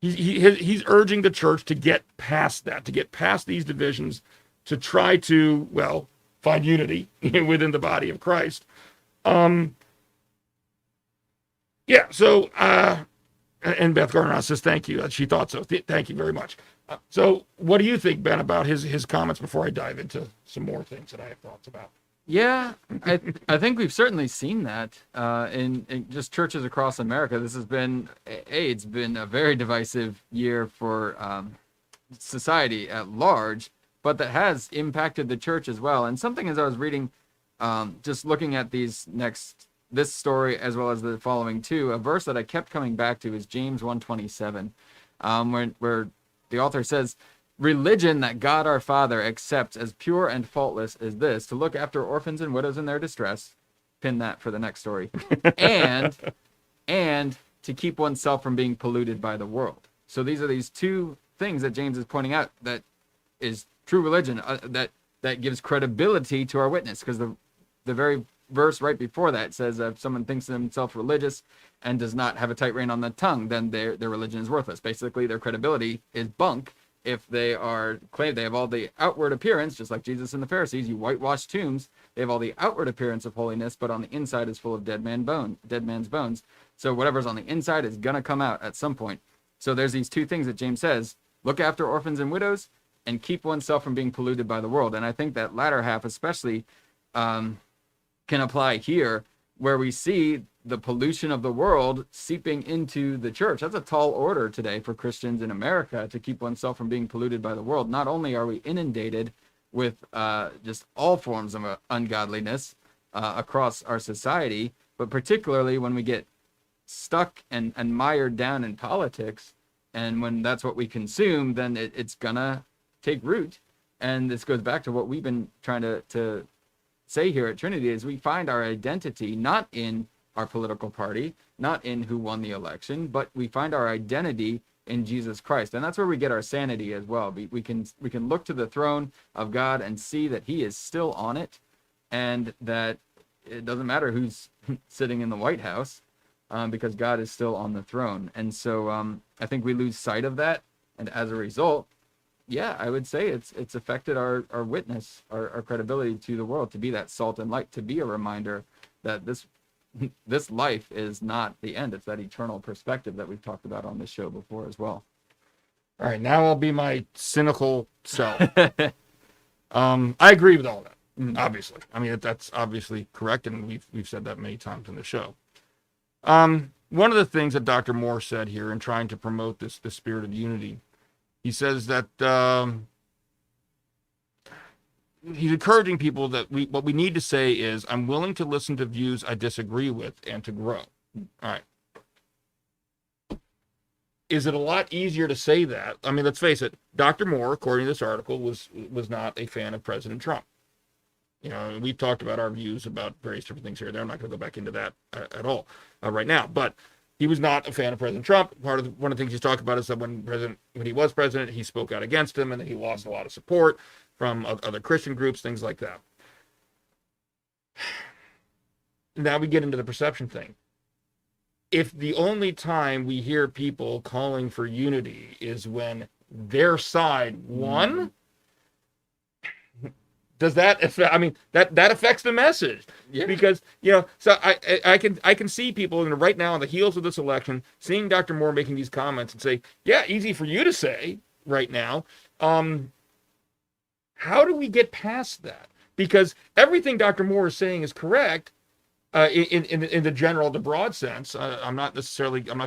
He's urging the church to get past that, to get past these divisions, to try to, find unity within the body of Christ. Yeah. So, and Beth Garner says thank you. She thought so. Thank you very much. So, what do you think, Ben, about his comments before I dive into some more things that I have thoughts about? Yeah, I think we've certainly seen that in just churches across America. This has been it's been a very divisive year for society at large, but that has impacted the church as well. And something as I was reading, just looking at this story as well as the following two, a verse that I kept coming back to is James 1:27, where the author says, "Religion that God our Father accepts as pure and faultless is this, to look after orphans and widows in their distress," pin that for the next story, and to keep oneself from being polluted by the world. So these are these two things that James is pointing out that is true religion, that gives credibility to our witness, because the very verse right before that says if someone thinks themselves religious and does not have a tight rein on the tongue, then their religion is worthless. Basically, their credibility is bunk if they are claimed they have all the outward appearance, just like Jesus and the Pharisees. You whitewash tombs, they have all the outward appearance of holiness, but on the inside is full of dead man's bones. So whatever's on the inside is gonna come out at some point. So there's these two things that James says: look after orphans and widows, and keep oneself from being polluted by the world. And I think that latter half especially can apply here, where we see the pollution of the world seeping into the church. That's a tall order today for Christians in America, to keep oneself from being polluted by the world. Not only are we inundated with just all forms of ungodliness across our society, but particularly when we get stuck and mired down in politics, and when that's what we consume, then it's gonna take root. And this goes back to what we've been trying to say here at Trinity, is we find our identity not in our political party, not in who won the election, but we find our identity in Jesus Christ. And that's where we get our sanity as well. We can look to the throne of God and see that he is still on it, and that it doesn't matter who's sitting in the White House, because God is still on the throne. And so I think we lose sight of that. And as a result, yeah, I would say it's affected our witness, our credibility to the world, to be that salt and light, to be a reminder that this life is not the end. It's that eternal perspective that we've talked about on this show before as well. All right, now I'll be my cynical self. I agree with all that, obviously. I mean, that's obviously correct, and we've said that many times in the show. One of the things that Dr. Moore said here in trying to promote this spirit of unity, he says that he's encouraging people that what we need to say is, I'm willing to listen to views I disagree with and to grow. All right. Is it a lot easier to say that? I mean, let's face it, Dr. Moore, according to this article, was not a fan of President Trump. You know, we've talked about our views about various different things here and there. I'm not going to go back into that at all right now. But he was not a fan of President Trump. One of the things he's talked about is that when he was president, he spoke out against him, and then he lost a lot of support from other Christian groups, things like that. Now we get into the perception thing. If the only time we hear people calling for unity is when their side won, does that affect? I mean, that affects the message. Yeah. Because, you know, so I can see people right now on the heels of this election seeing Dr. Moore making these comments and say, yeah, easy for you to say right now. How do we get past that? Because everything Dr. Moore is saying is correct in the broad sense. I'm not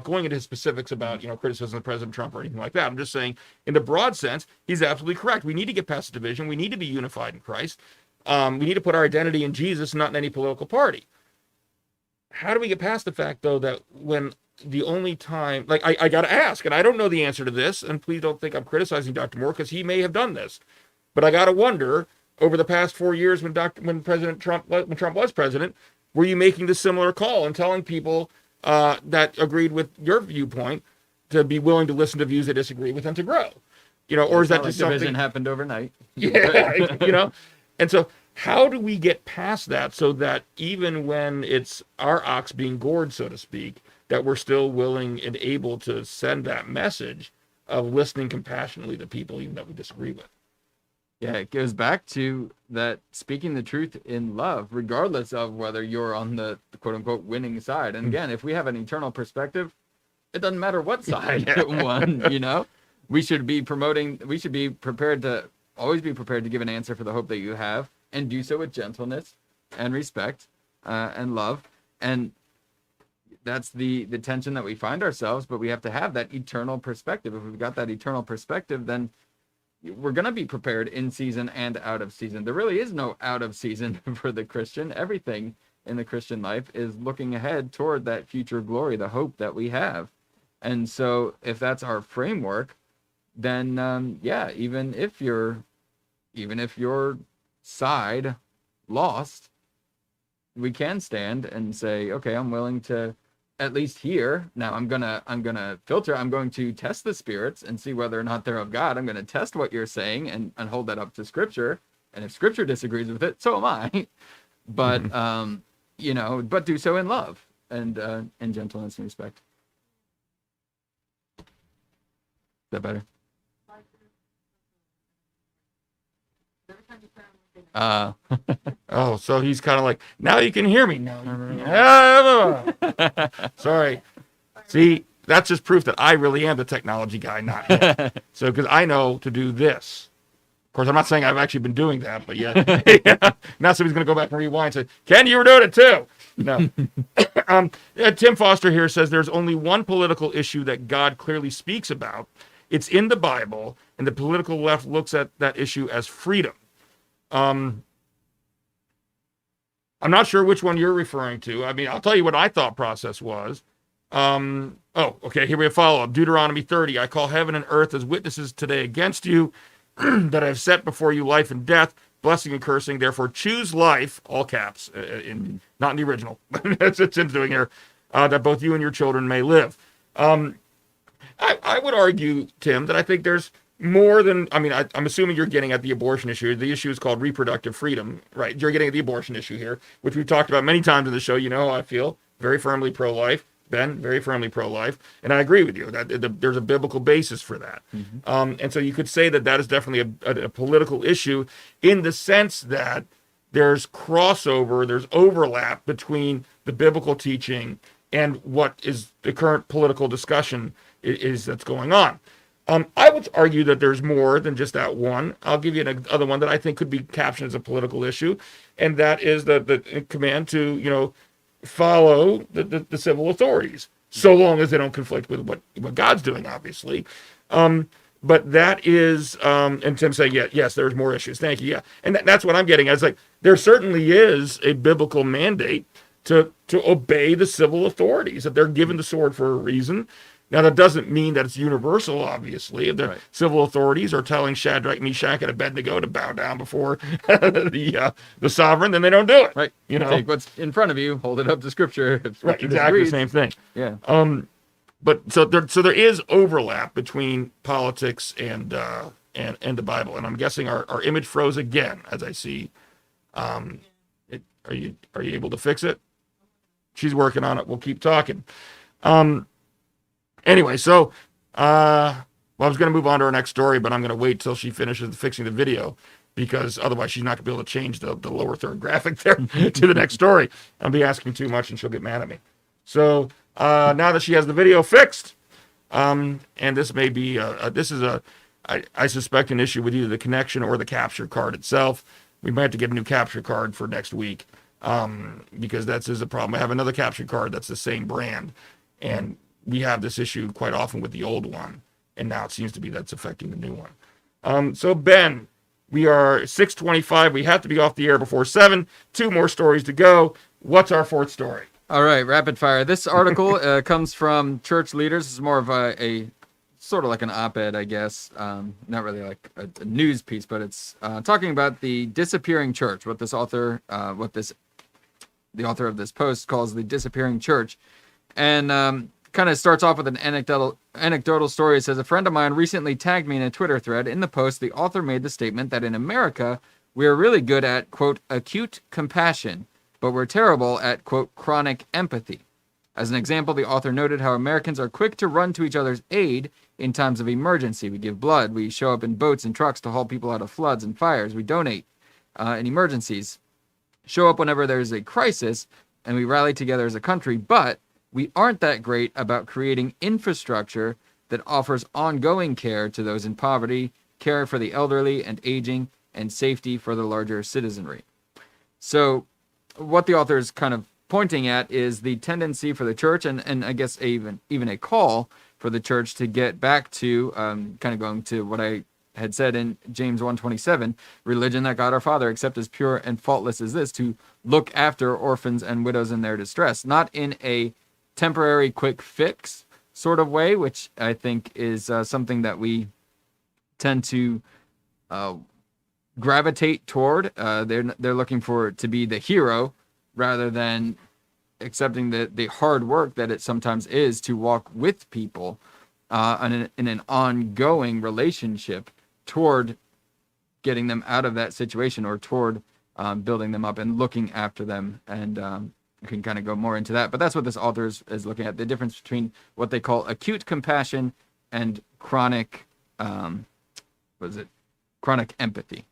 going into specifics about, you know, criticism of President Trump or anything like that. I'm just saying in the broad sense, he's absolutely correct. We need to get past the division. We need to be unified in Christ. We need to put our identity in Jesus, not in any political party. How do we get past the fact, though, that when the only time, like, I got to ask, and I don't know the answer to this, and please don't think I'm criticizing Dr. Moore, because he may have done this, but I got to wonder, over the past 4 years when Trump was president, were you making the similar call and telling people that agreed with your viewpoint to be willing to listen to views they disagree with and to grow? You know, or is that just something division happened overnight? Yeah, you know. And so how do we get past that so that even when it's our ox being gored, so to speak, that we're still willing and able to send that message of listening compassionately to people even that we disagree with? Yeah, it goes back to that speaking the truth in love, regardless of whether you're on the quote unquote winning side. And again, if we have an eternal perspective, it doesn't matter what side it won, you know? We should be prepared to always be prepared to give an answer for the hope that you have, and do so with gentleness and respect and love. And that's the tension that we find ourselves, but we have to have that eternal perspective. If we've got that eternal perspective, then we're going to be prepared in season and out of season. There really is no out of season for the Christian. Everything in the Christian life is looking ahead toward that future glory, the hope that we have. And so if that's our framework, then yeah, even if your side lost, we can stand and say, okay, I'm willing to at least hear. Now I'm gonna filter. I'm going to test the spirits and see whether or not they're of God. I'm going to test what you're saying and hold that up to Scripture. And if Scripture disagrees with it, so am I. But you know, but do so in love and in gentleness and respect. Is that better? Oh, so he's kind of like, now you can hear me. No. Sorry. See, that's just proof that I really am the technology guy, not him. So, because I know to do this. Of course, I'm not saying I've actually been doing that, but yeah. Now somebody's going to go back and rewind and say, Ken, you were doing it too. No. Tim Foster here says there's only one political issue that God clearly speaks about. It's in the Bible, and the political left looks at that issue as freedom. I'm not sure which one you're referring to. I mean, I'll tell you what my thought process was. Okay, here we have follow-up. Deuteronomy 30, I call heaven and earth as witnesses today against you, that I have set before you life and death, blessing and cursing. Therefore, choose life, all caps, not in the original. That's what Tim's doing here, that both you and your children may live. I would argue, Tim, that I think there's more than, I mean, I'm assuming you're getting at the abortion issue. The issue is called reproductive freedom, right? You're getting at the abortion issue here, which we've talked about many times in the show. You know how I feel. Very firmly pro-life. Ben, very firmly pro-life. And I agree with you that there's a biblical basis for that. Mm-hmm. And so you could say that is definitely a political issue in the sense that there's crossover, there's overlap between the biblical teaching and what is the current political discussion is that's going on. I would argue that there's more than just that one. I'll give you another one that I think could be captioned as a political issue, and that is the command to, follow the civil authorities, so long as they don't conflict with what God's doing, obviously. But that is, and Tim saying, yes, there's more issues. Thank you, yeah. And that's what I'm getting at. It's like, there certainly is a biblical mandate to obey the civil authorities, that they're given the sword for a reason. Now, that doesn't mean that it's universal, obviously. If the civil authorities are telling Shadrach, Meshach, and Abednego to bow down before the sovereign, then they don't do it. Right. Take what's in front of you, hold it up to Scripture. Right, exactly the same thing. Yeah. But so there is overlap between politics and the Bible, and I'm guessing our image froze again as I see. Are you able to fix it? She's working on it. We'll keep talking. Anyway, so, I was going to move on to our next story, but I'm going to wait till she finishes fixing the video, because otherwise she's not going to be able to change the lower third graphic there to the next story. I'll be asking too much and she'll get mad at me. So, now that she has the video fixed, and this may be, I suspect an issue with either the connection or the capture card itself. We might have to get a new capture card for next week, because that's a problem. I have another capture card that's the same brand, and we have this issue quite often with the old one, and now it seems to be that's affecting the new one. So Ben, we are 6:25. We have to be off the air before 7. 2 more stories to go. What's our fourth story? All right, rapid fire. This article comes from church leaders. It's more of a sort of like an op-ed, I guess. Not really like a news piece, but it's talking about the disappearing church. What the author of this post calls the disappearing church, and kind of starts off with an anecdotal story. It says, a friend of mine recently tagged me in a Twitter thread. In the post, the author made the statement that in America, we are really good at, quote, acute compassion, but we're terrible at, quote, chronic empathy. As an example, the author noted how Americans are quick to run to each other's aid in times of emergency. We give blood. We show up in boats and trucks to haul people out of floods and fires. We donate in emergencies. Show up whenever there's a crisis, and we rally together as a country. But we aren't that great about creating infrastructure that offers ongoing care to those in poverty, care for the elderly and aging, and safety for the larger citizenry. So what the author is kind of pointing at is the tendency for the church, and I guess even a call for the church to get back to, kind of going to what I had said in James 1:27, religion that God our Father accept as pure and faultless as this, to look after orphans and widows in their distress, not in a temporary quick fix sort of way, which I think is something that we tend to gravitate toward. They're looking for to be the hero rather than accepting the hard work that it sometimes is to walk with people in an ongoing relationship toward getting them out of that situation, or toward building them up and looking after them. And you can kind of go more into that, but that's what this author is looking at, the difference between what they call acute compassion and chronic chronic empathy.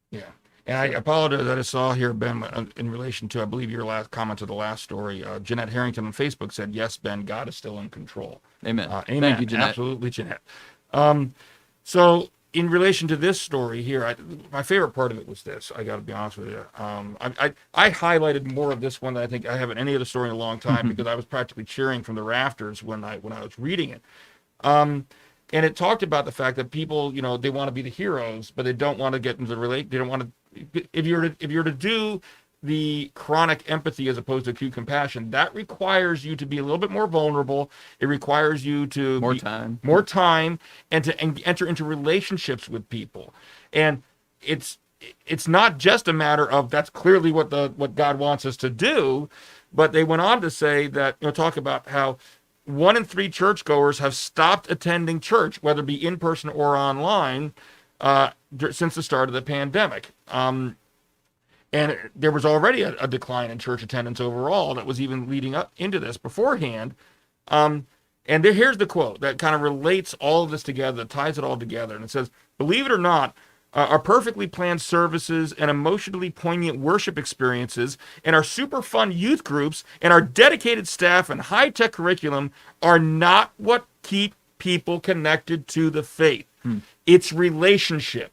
Yeah. And I apologize that I saw here, Ben, in relation to, I believe, your last comment to the last story. Jeanette Harrington on Facebook said, yes, Ben, God is still in control. Amen. Amen. Thank you, Jeanette. Absolutely, Jeanette. So in relation to this story here, my favorite part of it was this. I got to be honest with you. I highlighted more of this one than I think I haven't any other story in a long time, because I was practically cheering from the rafters when I was reading it. And it talked about the fact that people, they want to be the heroes, but they don't want to get into they don't want to. If you're to do the chronic empathy as opposed to acute compassion, that requires you to be a little bit more vulnerable. It requires you to more time, and to enter into relationships with people. And it's not just a matter of that's clearly what God wants us to do, but they went on to say that, talk about how 1 in 3 churchgoers have stopped attending church, whether it be in person or online, since the start of the pandemic. And there was already a decline in church attendance overall that was even leading up into this beforehand. And here's the quote that kind of relates all of this together, that ties it all together. And it says, believe it or not, our perfectly planned services and emotionally poignant worship experiences and our super fun youth groups and our dedicated staff and high-tech curriculum are not what keep people connected to the faith. It's relationship,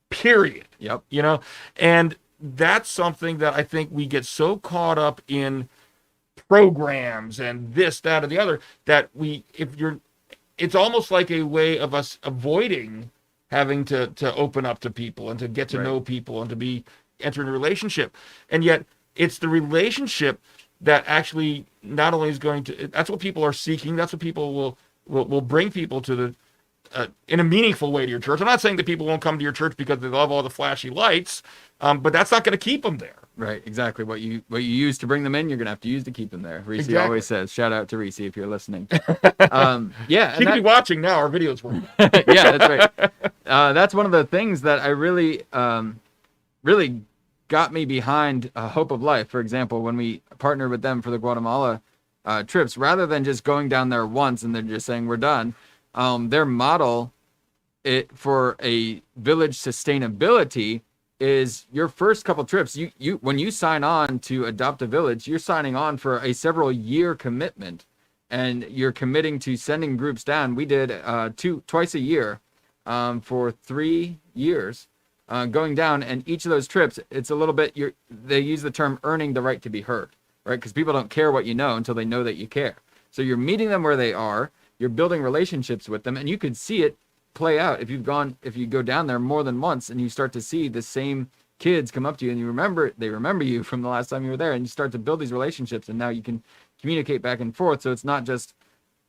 period. Yep. And that's something that I think we get so caught up in programs and this, that, or the other, that it's almost like a way of us avoiding having to open up to people and to get to know people and to enter in a relationship. And yet it's the relationship that actually not only is going to, that's what people are seeking. That's what people will bring people to the, in a meaningful way to your church. I'm not saying that people won't come to your church because they love all the flashy lights, but that's not going to keep them there. Right, exactly. What you use to bring them in, you're going to have to use to keep them there. Reese always says, shout out to Reese if you're listening. Yeah. She could be watching now. Our videos were. Yeah, that's right. That's one of the things that I really got me behind Hope of Life. For example, when we partnered with them for the Guatemala trips, rather than just going down there once and then just saying we're done, their model for a village sustainability is your first couple trips. You when you sign on to adopt a village, you're signing on for a several year commitment, and you're committing to sending groups down. We did twice a year for 3 years, going down, and each of those trips, it's a little bit. They use the term earning the right to be heard, right? Because people don't care what you know until they know that you care. So you're meeting them where they are. You're building relationships with them, and you could see it play out if you go down there more than once, and you start to see the same kids come up to you, and they remember you from the last time you were there, and you start to build these relationships, and now you can communicate back and forth. So it's not just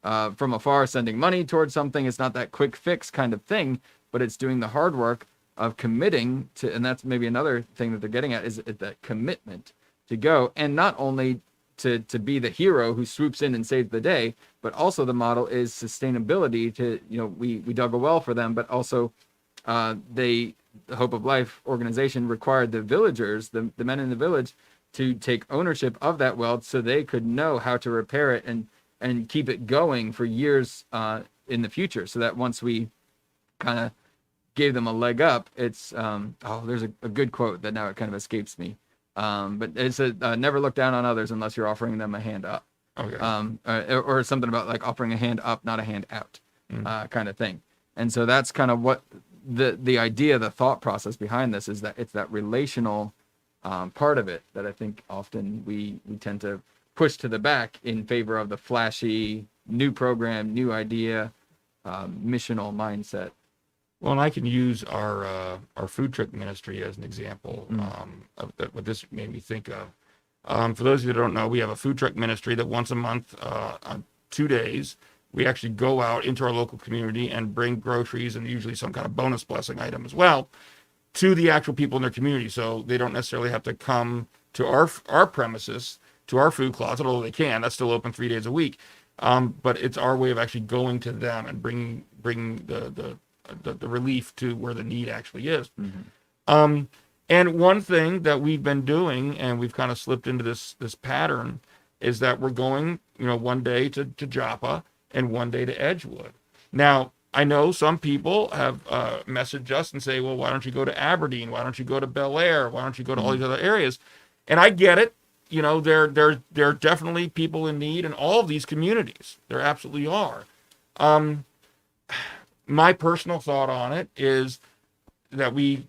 from afar sending money towards something. It's not that quick fix kind of thing, but it's doing the hard work of committing to, and that's maybe another thing that they're getting at, is that commitment to go, and not only to be the hero who swoops in and saves the day, but also the model is sustainability. We dug a well for them, but also the Hope of Life organization required the villagers, the men in the village, to take ownership of that wealth so they could know how to repair it and keep it going for years in the future, so that once we kind of gave them a leg up, it's there's a good quote that now it kind of escapes me, but it's never look down on others unless you're offering them a hand up. Okay. Or something about like offering a hand up, not a hand out, kind of thing. And so that's kind of what the idea, the thought process behind this is, that it's that relational part of it that I think often we tend to push to the back in favor of the flashy new program, new idea, missional mindset. Well, and I can use our food truck ministry as an example of what this made me think of. For those of you that don't know, we have a food truck ministry that once a month, on 2 days, we actually go out into our local community and bring groceries and usually some kind of bonus blessing item as well to the actual people in their community. So they don't necessarily have to come to our premises, to our food closet, although they can. That's still open 3 days a week. But it's our way of actually going to them and bringing the relief to where the need actually is. And one thing that we've been doing, and we've kind of slipped into this pattern, is that we're going, one day to Joppa and one day to Edgewood. Now, I know some people have messaged us and say, well, why don't you go to Aberdeen? Why don't you go to Bel Air? Why don't you go to all these other areas? And I get it. There are definitely people in need in all of these communities. There absolutely are. My personal thought on it is that we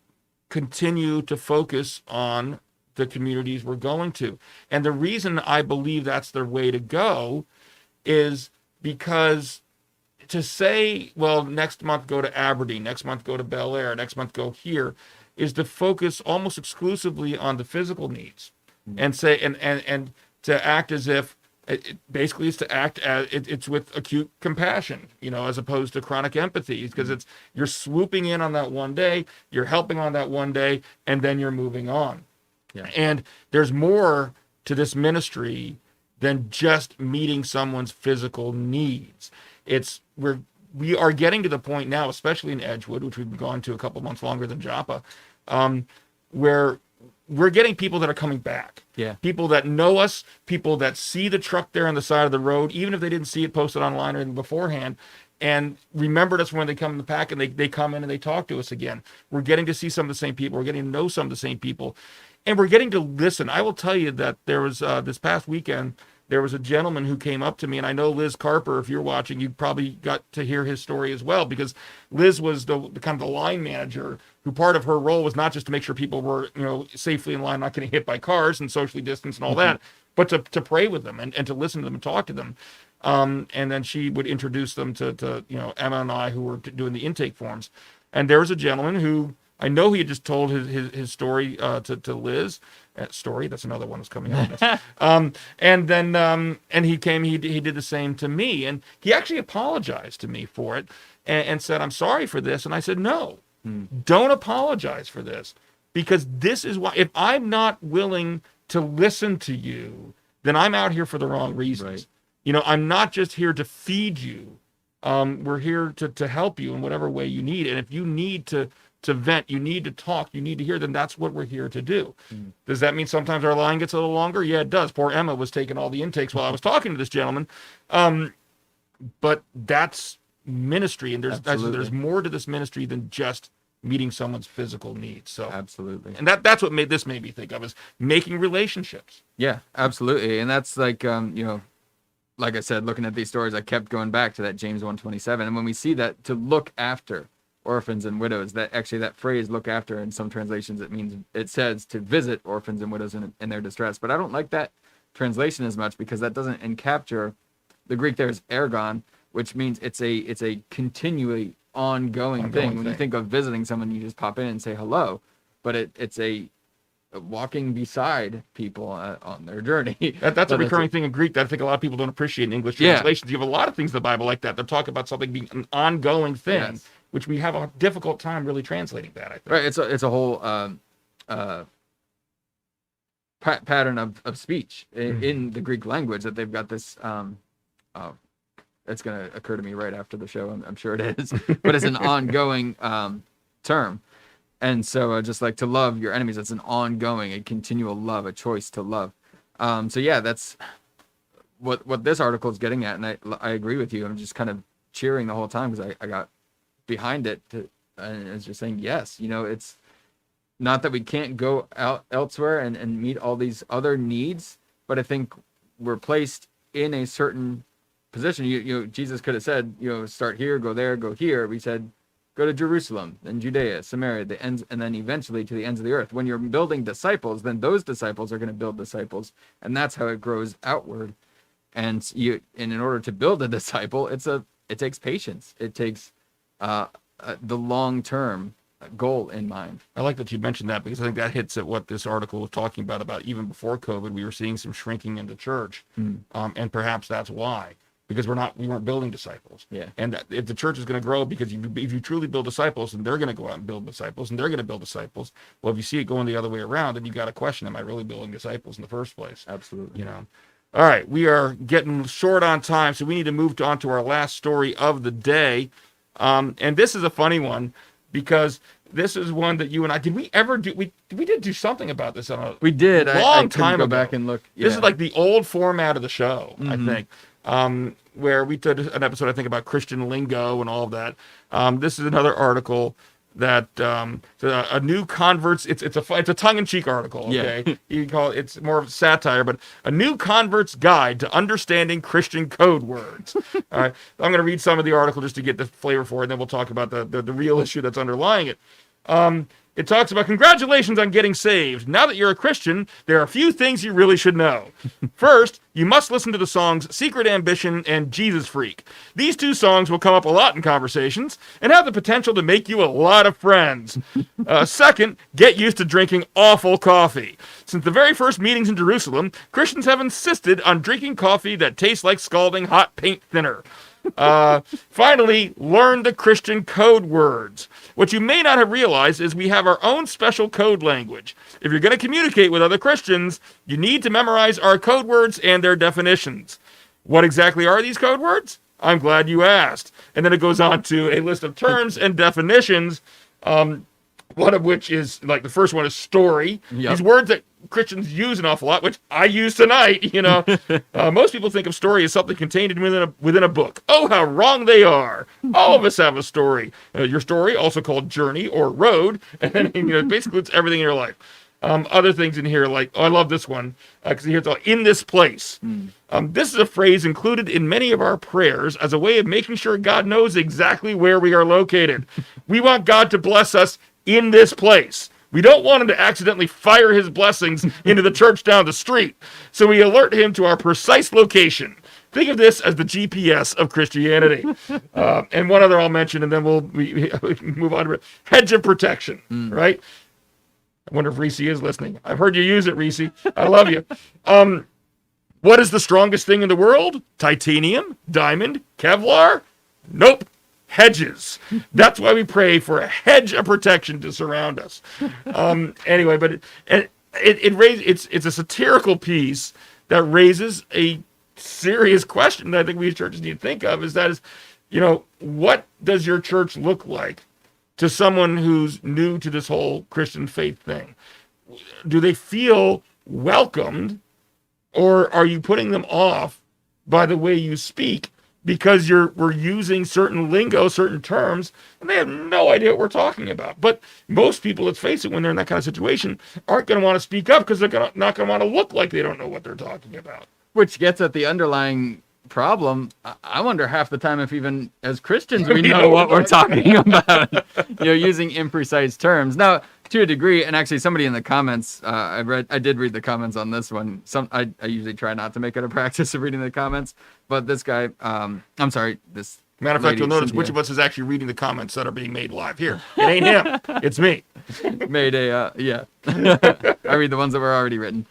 continue to focus on the communities we're going to. And the reason I believe that's the way to go is because to say, well, next month go to Aberdeen, next month go to Bel Air, next month go here, is to focus almost exclusively on the physical needs and say, and to act as if basically it's to act as it's with acute compassion, as opposed to chronic empathy, because you're swooping in on that one day, you're helping on that one day, and then you're moving on. Yeah. And there's more to this ministry than just meeting someone's physical needs. We are getting to the point now, especially in Edgewood, which we've gone to a couple months longer than Joppa, where we're getting people that are coming back. Yeah. People that know us, people that see the truck there on the side of the road, even if they didn't see it posted online or beforehand, and remembered us when they come in the pack, and they come in and they talk to us again. We're getting to see some of the same people. We're getting to know some of the same people. And we're getting to listen. I will tell you that there was, this past weekend, there was a gentleman who came up to me, and I know Liz Carper, if you're watching, you probably got to hear his story as well, because Liz was the kind of the line manager, who part of her role was not just to make sure people were, safely in line, not getting hit by cars and socially distanced and all that, but to pray with them and to listen to them and talk to them. And then she would introduce them to Emma and I, who were doing the intake forms. And there was a gentleman who, I know he had just told his story to Liz. Story, that's another one that's coming out. And he came, he did the same to me, and he actually apologized to me for it and said, I'm sorry for this. And I said, no, don't apologize for this, because this is why, if I'm not willing to listen to you, then I'm out here for the wrong reasons. Right. I'm not just here to feed you. We're here to help you in whatever way you need. And if you need to vent, you need to talk, you need to hear, then that's what we're here to do. Does that mean sometimes our line gets a little longer? Yeah, it does. Poor Emma was taking all the intakes while I was talking to this gentleman. But that's ministry, and there's more to this ministry than just meeting someone's physical needs. So absolutely. And that's what made me think of, is making relationships. Yeah, absolutely. And that's like, like I said, looking at these stories, I kept going back to that James 1:27. And when we see that, to look after orphans and widows, that phrase "look after" in some translations, it says to visit orphans and widows in their distress. But I don't like that translation as much, because that doesn't encapture, the Greek there is ergon, which means it's a continually ongoing thing. When you think of visiting someone, you just pop in and say hello, but it's a walking beside people on their journey. That's a recurring thing in Greek that I think a lot of people don't appreciate in English translations. You have a lot of things in the Bible like that talk about something being an ongoing thing. Yes. Which we have a difficult time really translating that, I think. Right, it's a whole pattern of speech in the Greek language, that they've got this. It's going to occur to me right after the show, I'm sure it is, but it's an ongoing term. And so just like to love your enemies, that's an ongoing, a continual love, a choice to love. So yeah, that's what this article is getting at. And I agree with you. I'm just kind of cheering the whole time because I got behind it and it's just saying, yes, it's not that we can't go out elsewhere and meet all these other needs, but I think we're placed in a certain position. Jesus could have said, start here, go there, go here. We said, go to Jerusalem, then Judea, Samaria, the ends, and then eventually to the ends of the earth. When you're building disciples, then those disciples are going to build disciples, and that's how it grows outward. And in order to build a disciple, it takes patience. It takes the long-term goal in mind. I like that you mentioned that because I think that hits at what this article was talking about even before COVID, we were seeing some shrinking in the church, and perhaps that's why. Because we weren't building disciples. Yeah. And if the church is going to grow, because if you truly build disciples, then they're going to go out and build disciples, and they're going to build disciples. Well, if you see it going the other way around, then you got to question: am I really building disciples in the first place? Absolutely. All right, we are getting short on time, so we need to move on to our last story of the day. And this is a funny one because this is one that you and I did do something about this on a we did long time ago. Go back and look. This is like the old format of the show, I think. Where we did an episode, I think, about Christian lingo and all of that. This is another article that a new converts. It's a tongue-in-cheek article. Okay, Yeah. You can call it's more of satire, but a new convert's guide to understanding Christian code words. All right, I'm going to read some of the article just to get the flavor for it, and then we'll talk about the real issue that's underlying it. It talks about congratulations on getting saved. Now that you're a Christian, there are a few things you really should know. First, you must listen to the songs Secret Ambition and Jesus Freak. These two songs will come up a lot in conversations and have the potential to make you a lot of friends. Second, get used to drinking awful coffee. Since the very first meetings in Jerusalem, Christians have insisted on drinking coffee that tastes like scalding hot paint thinner. Finally, learn the Christian code words. What you may not have realized is we have our own special code language. If you're going to communicate with other Christians, you need to memorize our code words and their definitions. What exactly are these code words? I'm glad you asked. And then it goes on to a list of terms and definitions, one of which is, like, the first one is story. Yep. These words that Christians use an awful lot, which I use tonight, Most people think of story as something contained within a book. Oh, how wrong they are. All of us have a story. Your story, also called journey or road, and basically it's everything in your life. Other things in here, like, I love this one, because here it's all, in this place. This is a phrase included in many of our prayers as a way of making sure God knows exactly where we are located. We want God to bless us in this place. We don't want him to accidentally fire his blessings into the church down the street. So we alert him to our precise location. Think of this as the GPS of Christianity. And one other I'll mention, and then we'll move on to it. Hedge of protection, right? I wonder if Reese is listening. I've heard you use it, Reese. I love you. What is the strongest thing in the world? Titanium? Diamond? Kevlar? Nope. Hedges. That's why we pray for a hedge of protection to surround us. Anyway, but it's a satirical piece that raises a serious question that I think we as churches need to think of. What does your church look like to someone who's new to this whole Christian faith thing? Do they feel welcomed, or are you putting them off by the way you speak? Because we're using certain lingo, certain terms, and they have no idea what we're talking about. But most people, let's face it, when they're in that kind of situation, aren't going to want to speak up because they're not going to want to look like they don't know what they're talking about. Which gets at the underlying problem. I wonder half the time if even as Christians we know what we're talking about. Using imprecise terms. Now, to a degree, and actually somebody in the comments, I did read the comments on this one. I usually try not to make it a practice of reading the comments, but this guy, this matter of fact, you'll notice which of us is actually reading the comments that are being made live here. It ain't him. It's me. Made a, I read the ones that were already written.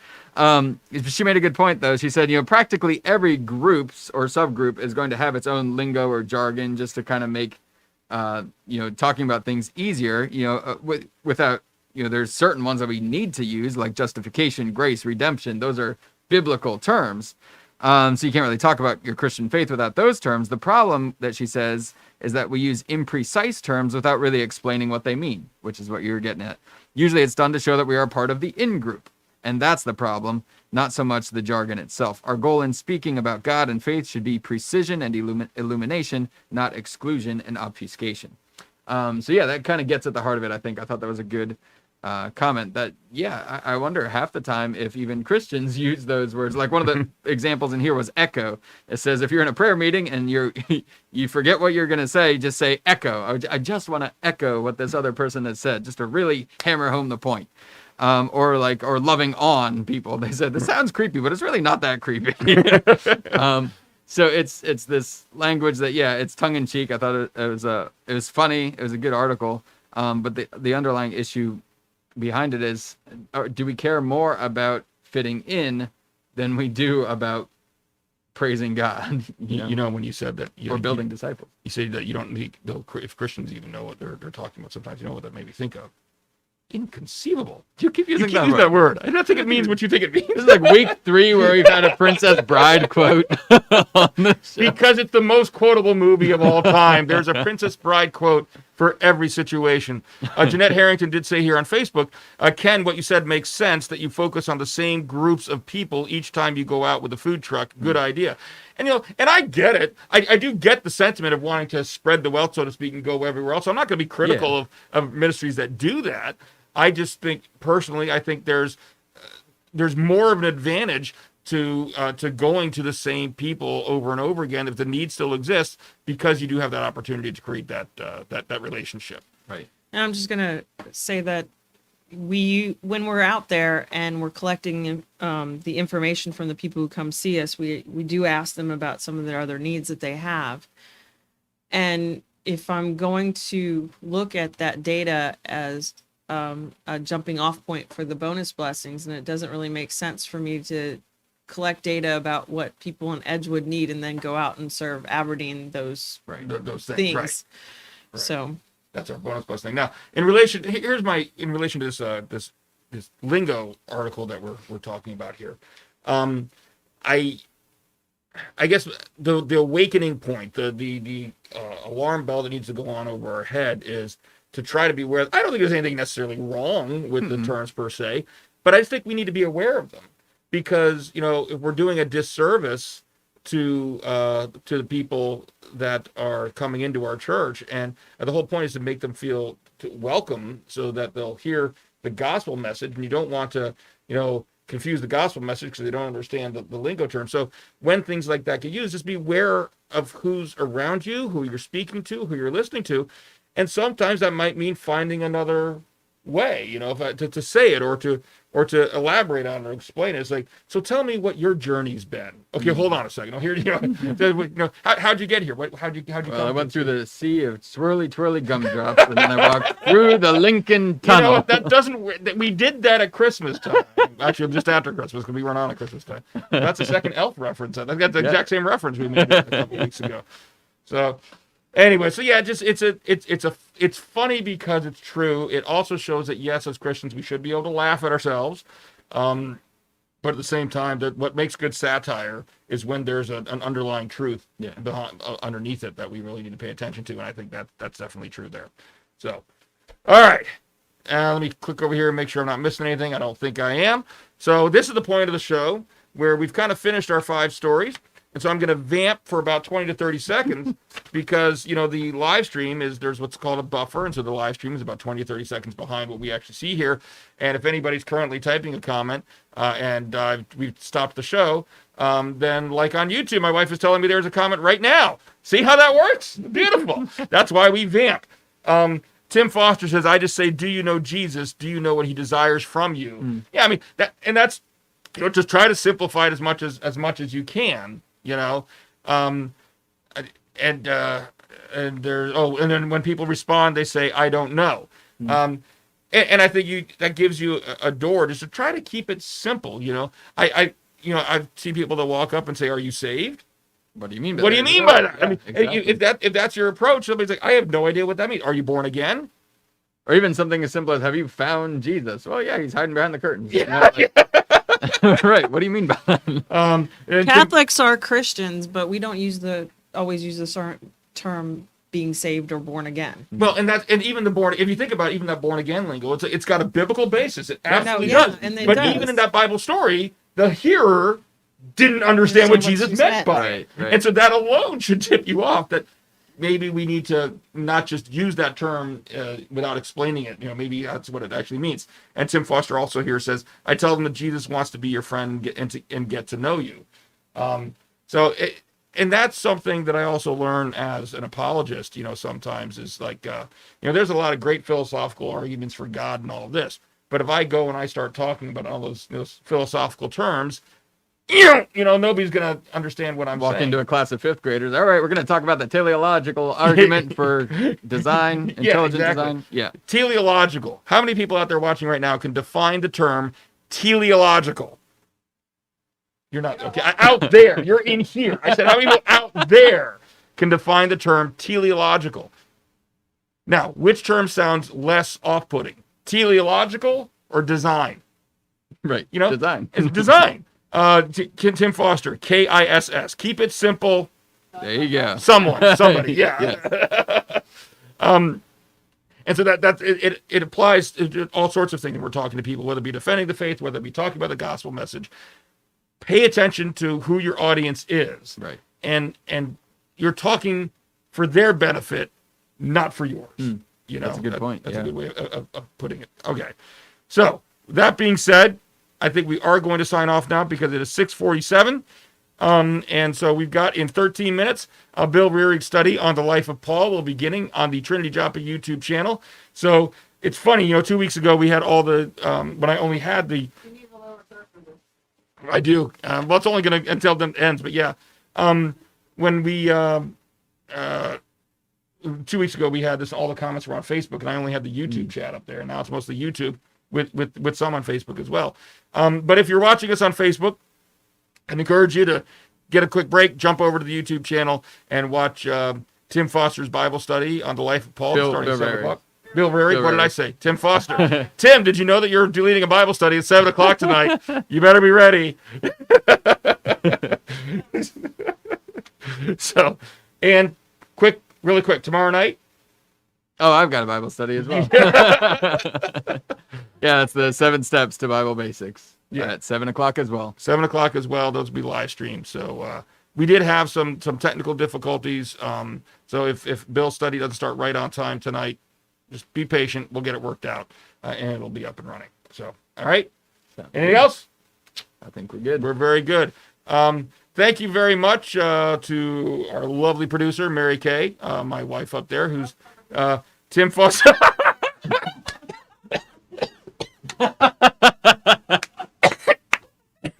She made a good point, though. She said, practically every group or subgroup is going to have its own lingo or jargon just to kind of make, talking about things easier, without, there's certain ones that we need to use, like justification, grace, redemption. Those are biblical terms. So you can't really talk about your Christian faith without those terms. The problem that she says is that we use imprecise terms without really explaining what they mean, which is what you're getting at. Usually it's done to show that we are part of the in-group. And that's the problem, not so much the jargon itself. Our goal in speaking about God and faith should be precision and illumination, not exclusion and obfuscation. So yeah, that kind of gets at the heart of it, I think. I thought that was a good comment that, yeah, I wonder half the time if even Christians use those words. Like one of the examples in here was echo. It says if you're in a prayer meeting and you forget what you're going to say, just say echo. I just want to echo what this other person has said, just to really hammer home the point. Or loving on people. They said, this sounds creepy, but it's really not that creepy. So it's this language that, yeah, it's tongue in cheek. I thought it was funny. It was a good article. But the underlying issue behind it is, do we care more about fitting in than we do about praising God? You know, when you said that, or building disciples. You say that you don't need, if Christians even know what they're talking about, sometimes you know what that made me think of. Inconceivable. You keep using that word. I don't think it means what you think it means. This is like week 3 where we've had a Princess Bride quote on the show. Because it's the most quotable movie of all time. There's a Princess Bride quote for every situation. Jeanette Harrington did say here on Facebook, Ken, what you said makes sense, that you focus on the same groups of people each time you go out with a food truck. Good idea. And, and I get it. I do get the sentiment of wanting to spread the wealth, so to speak, and go everywhere else. So I'm not going to be critical of ministries that do that. I just think, personally, I think there's more of an advantage to going to the same people over and over again if the need still exists, because you do have that opportunity to create that relationship. Right. And I'm just gonna say that when we're out there and we're collecting the information from the people who come see us, we do ask them about some of their other needs that they have. And if I'm going to look at that data as a jumping off point for the bonus blessings, and it doesn't really make sense for me to collect data about what people in Edgewood need and then go out and serve Aberdeen those things. Right. So that's our bonus blessing. Now, in relation to this lingo article that we're talking about here, I guess the awakening point, the alarm bell that needs to go on over our head is to try to be aware. I don't think there's anything necessarily wrong with the terms per se, but I just think we need to be aware of them, because if we're doing a disservice to the people that are coming into our church, and the whole point is to make them feel welcome so that they'll hear the gospel message, and you don't want to confuse the gospel message because they don't understand the lingo term. So when things like that get used, just be aware of who's around you, who you're speaking to, who you're listening to. And sometimes that might mean finding another way, to say it or to elaborate on it or explain it. It's like, so tell me what your journey's been. Okay, hold on a second. How'd you get here? How'd you come? I went through the sea of twirly gumdrops, and then I walked through the Lincoln Tunnel. We did that at Christmas time. Actually, just after Christmas, because we weren't on at Christmas time. That's the second elf reference. I've got the exact same reference we made a couple weeks ago. So. Anyway, so yeah, just it's funny because it's true. It also shows that yes, as Christians, we should be able to laugh at ourselves, but at the same time, that what makes good satire is when there's an underlying truth underneath it that we really need to pay attention to, and I think that's definitely true there. So, all right, let me click over here and make sure I'm not missing anything. I don't think I am. So this is the point of the show where we've kind of finished our 5 stories. And so I'm going to vamp for about 20 to 30 seconds because, the live stream there's what's called a buffer. And so the live stream is about 20 to 30 seconds behind what we actually see here. And if anybody's currently typing a comment and we've stopped the show, then like on YouTube, my wife is telling me there's a comment right now. See how that works? Beautiful. That's why we vamp. Tim Foster says, I just say, do you know Jesus? Do you know what he desires from you? Yeah, I mean, that's, just try to simplify it as much as you can. And then when people respond, they say, I don't know. And I think that gives you a door just to try to keep it simple. I've seen people that walk up and say, are you saved? What do you mean by that? What do you mean by that? Yeah, I mean, exactly. if that's your approach, somebody's like, I have no idea what that means. Are you born again? Or even something as simple as, have you found Jesus? Well, yeah, he's hiding behind the curtains. Yeah. Right. What do you mean by that? And Catholics are Christians, but we don't always use the term being saved or born again. well, and even the born. If you think about it, even that born again lingo, it's got a biblical basis. It absolutely yeah, does. and it But does. even in that Bible story, the hearer didn't understand what Jesus meant by it, Right. and so that alone should tip you off that maybe we need to not just use that term without explaining it. Maybe that's what it actually means. And Tim Foster also here says, "I tell them that Jesus wants to be your friend and get to know you." And that's something that I also learn as an apologist. Sometimes is like, there's a lot of great philosophical arguments for God and all of this, but if I go and I start talking about all those philosophical terms, nobody's going to understand what I'm Walk saying. into a class of fifth graders. All right, we're going to talk about the teleological argument for design, intelligent exactly. design. Yeah. Teleological. How many people out there watching right now can define the term teleological? You're not okay. Out there, you're in here. I said, how many people out there can define the term teleological? Now, which term sounds less off-putting? Teleological or design? Right. Design. Design. It's design. Tim Foster, KISS. Keep it simple. There you go. Somebody, yeah. Yeah. And so it applies to all sorts of things when we're talking to people, whether it be defending the faith, whether it be talking about the gospel message. Pay attention to who your audience is. Right. And you're talking for their benefit, not for yours. That's a good point. That's a good way of putting it. Okay. So that being said, I think we are going to sign off now because it is 6:47. And so we've got in 13 minutes a Bill Rearing study on the life of Paul will be beginning on the Trinity Talk YouTube channel. So it's funny, 2 weeks ago we had all the when I only had the. I do. Well, it's only going to until it ends, but yeah. When we 2 weeks ago we had this, all the comments were on Facebook, and I only had the YouTube chat up there, and now it's mostly YouTube with some on Facebook as well. But if you're watching us on Facebook, I'd encourage you to get a quick break, jump over to the YouTube channel, and watch Tim Foster's Bible study on the life of Paul starting at 7 o'clock. Bill Rarick, what did I say? Tim Foster. Tim, did you know that you're leading a Bible study at 7 o'clock tonight? You better be ready. So, and really quick, tomorrow night. Oh, I've got a Bible study as well. Yeah, it's the 7 steps to Bible basics. Yeah. At 7 o'clock as well. 7 o'clock as well. Those will be live streamed. So we did have some technical difficulties. So if Bill's study doesn't start right on time tonight, just be patient. We'll get it worked out, and it'll be up and running. So, all right. Anything else? I think we're good. We're very good. Thank you very much to our lovely producer, Mary Kay, my wife up there, who's Tim Foster.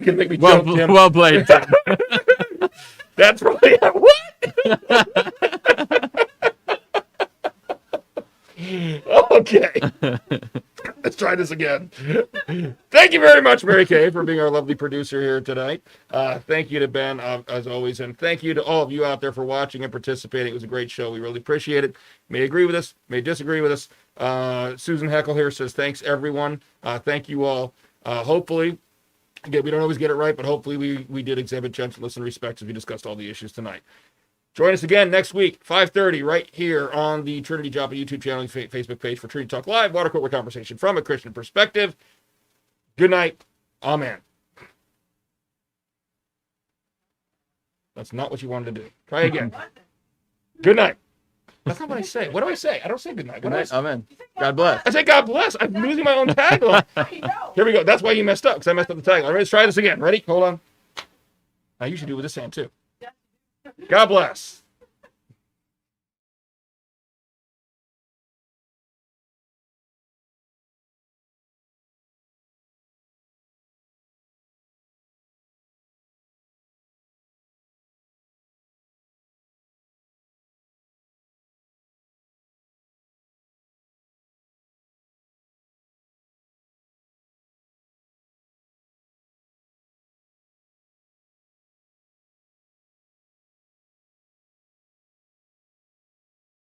You can make me joke, Tim. Well played, Tim. That's really what? Okay. Let's try this again. Thank you very much, Mary Kay, for being our lovely producer here tonight. Thank you to Ben, as always, and thank you to all of you out there for watching and participating. It was a great show. We really appreciate it. May agree with us, may disagree with us. Susan Heckle here says, thanks, everyone. Thank you all. Hopefully, again, we don't always get it right, but hopefully we did exhibit gentleness and respect as we discussed all the issues tonight. Join us again next week, 5:30, right here on the Trinity Talk YouTube channel and Facebook page for Trinity Talk Live, Water Cooler Conversation from a Christian perspective. Good night. Amen. That's not what you wanted to do. Try again. Good night. That's not what I say. What do I say? I don't say good night. What do I say? Amen. God bless. I say God bless. I'm losing my own tagline. Here we go. That's why you messed up, because I messed up the tagline. All right, let's try this again. Ready? Hold on. Now you should do it with this hand, too. God bless.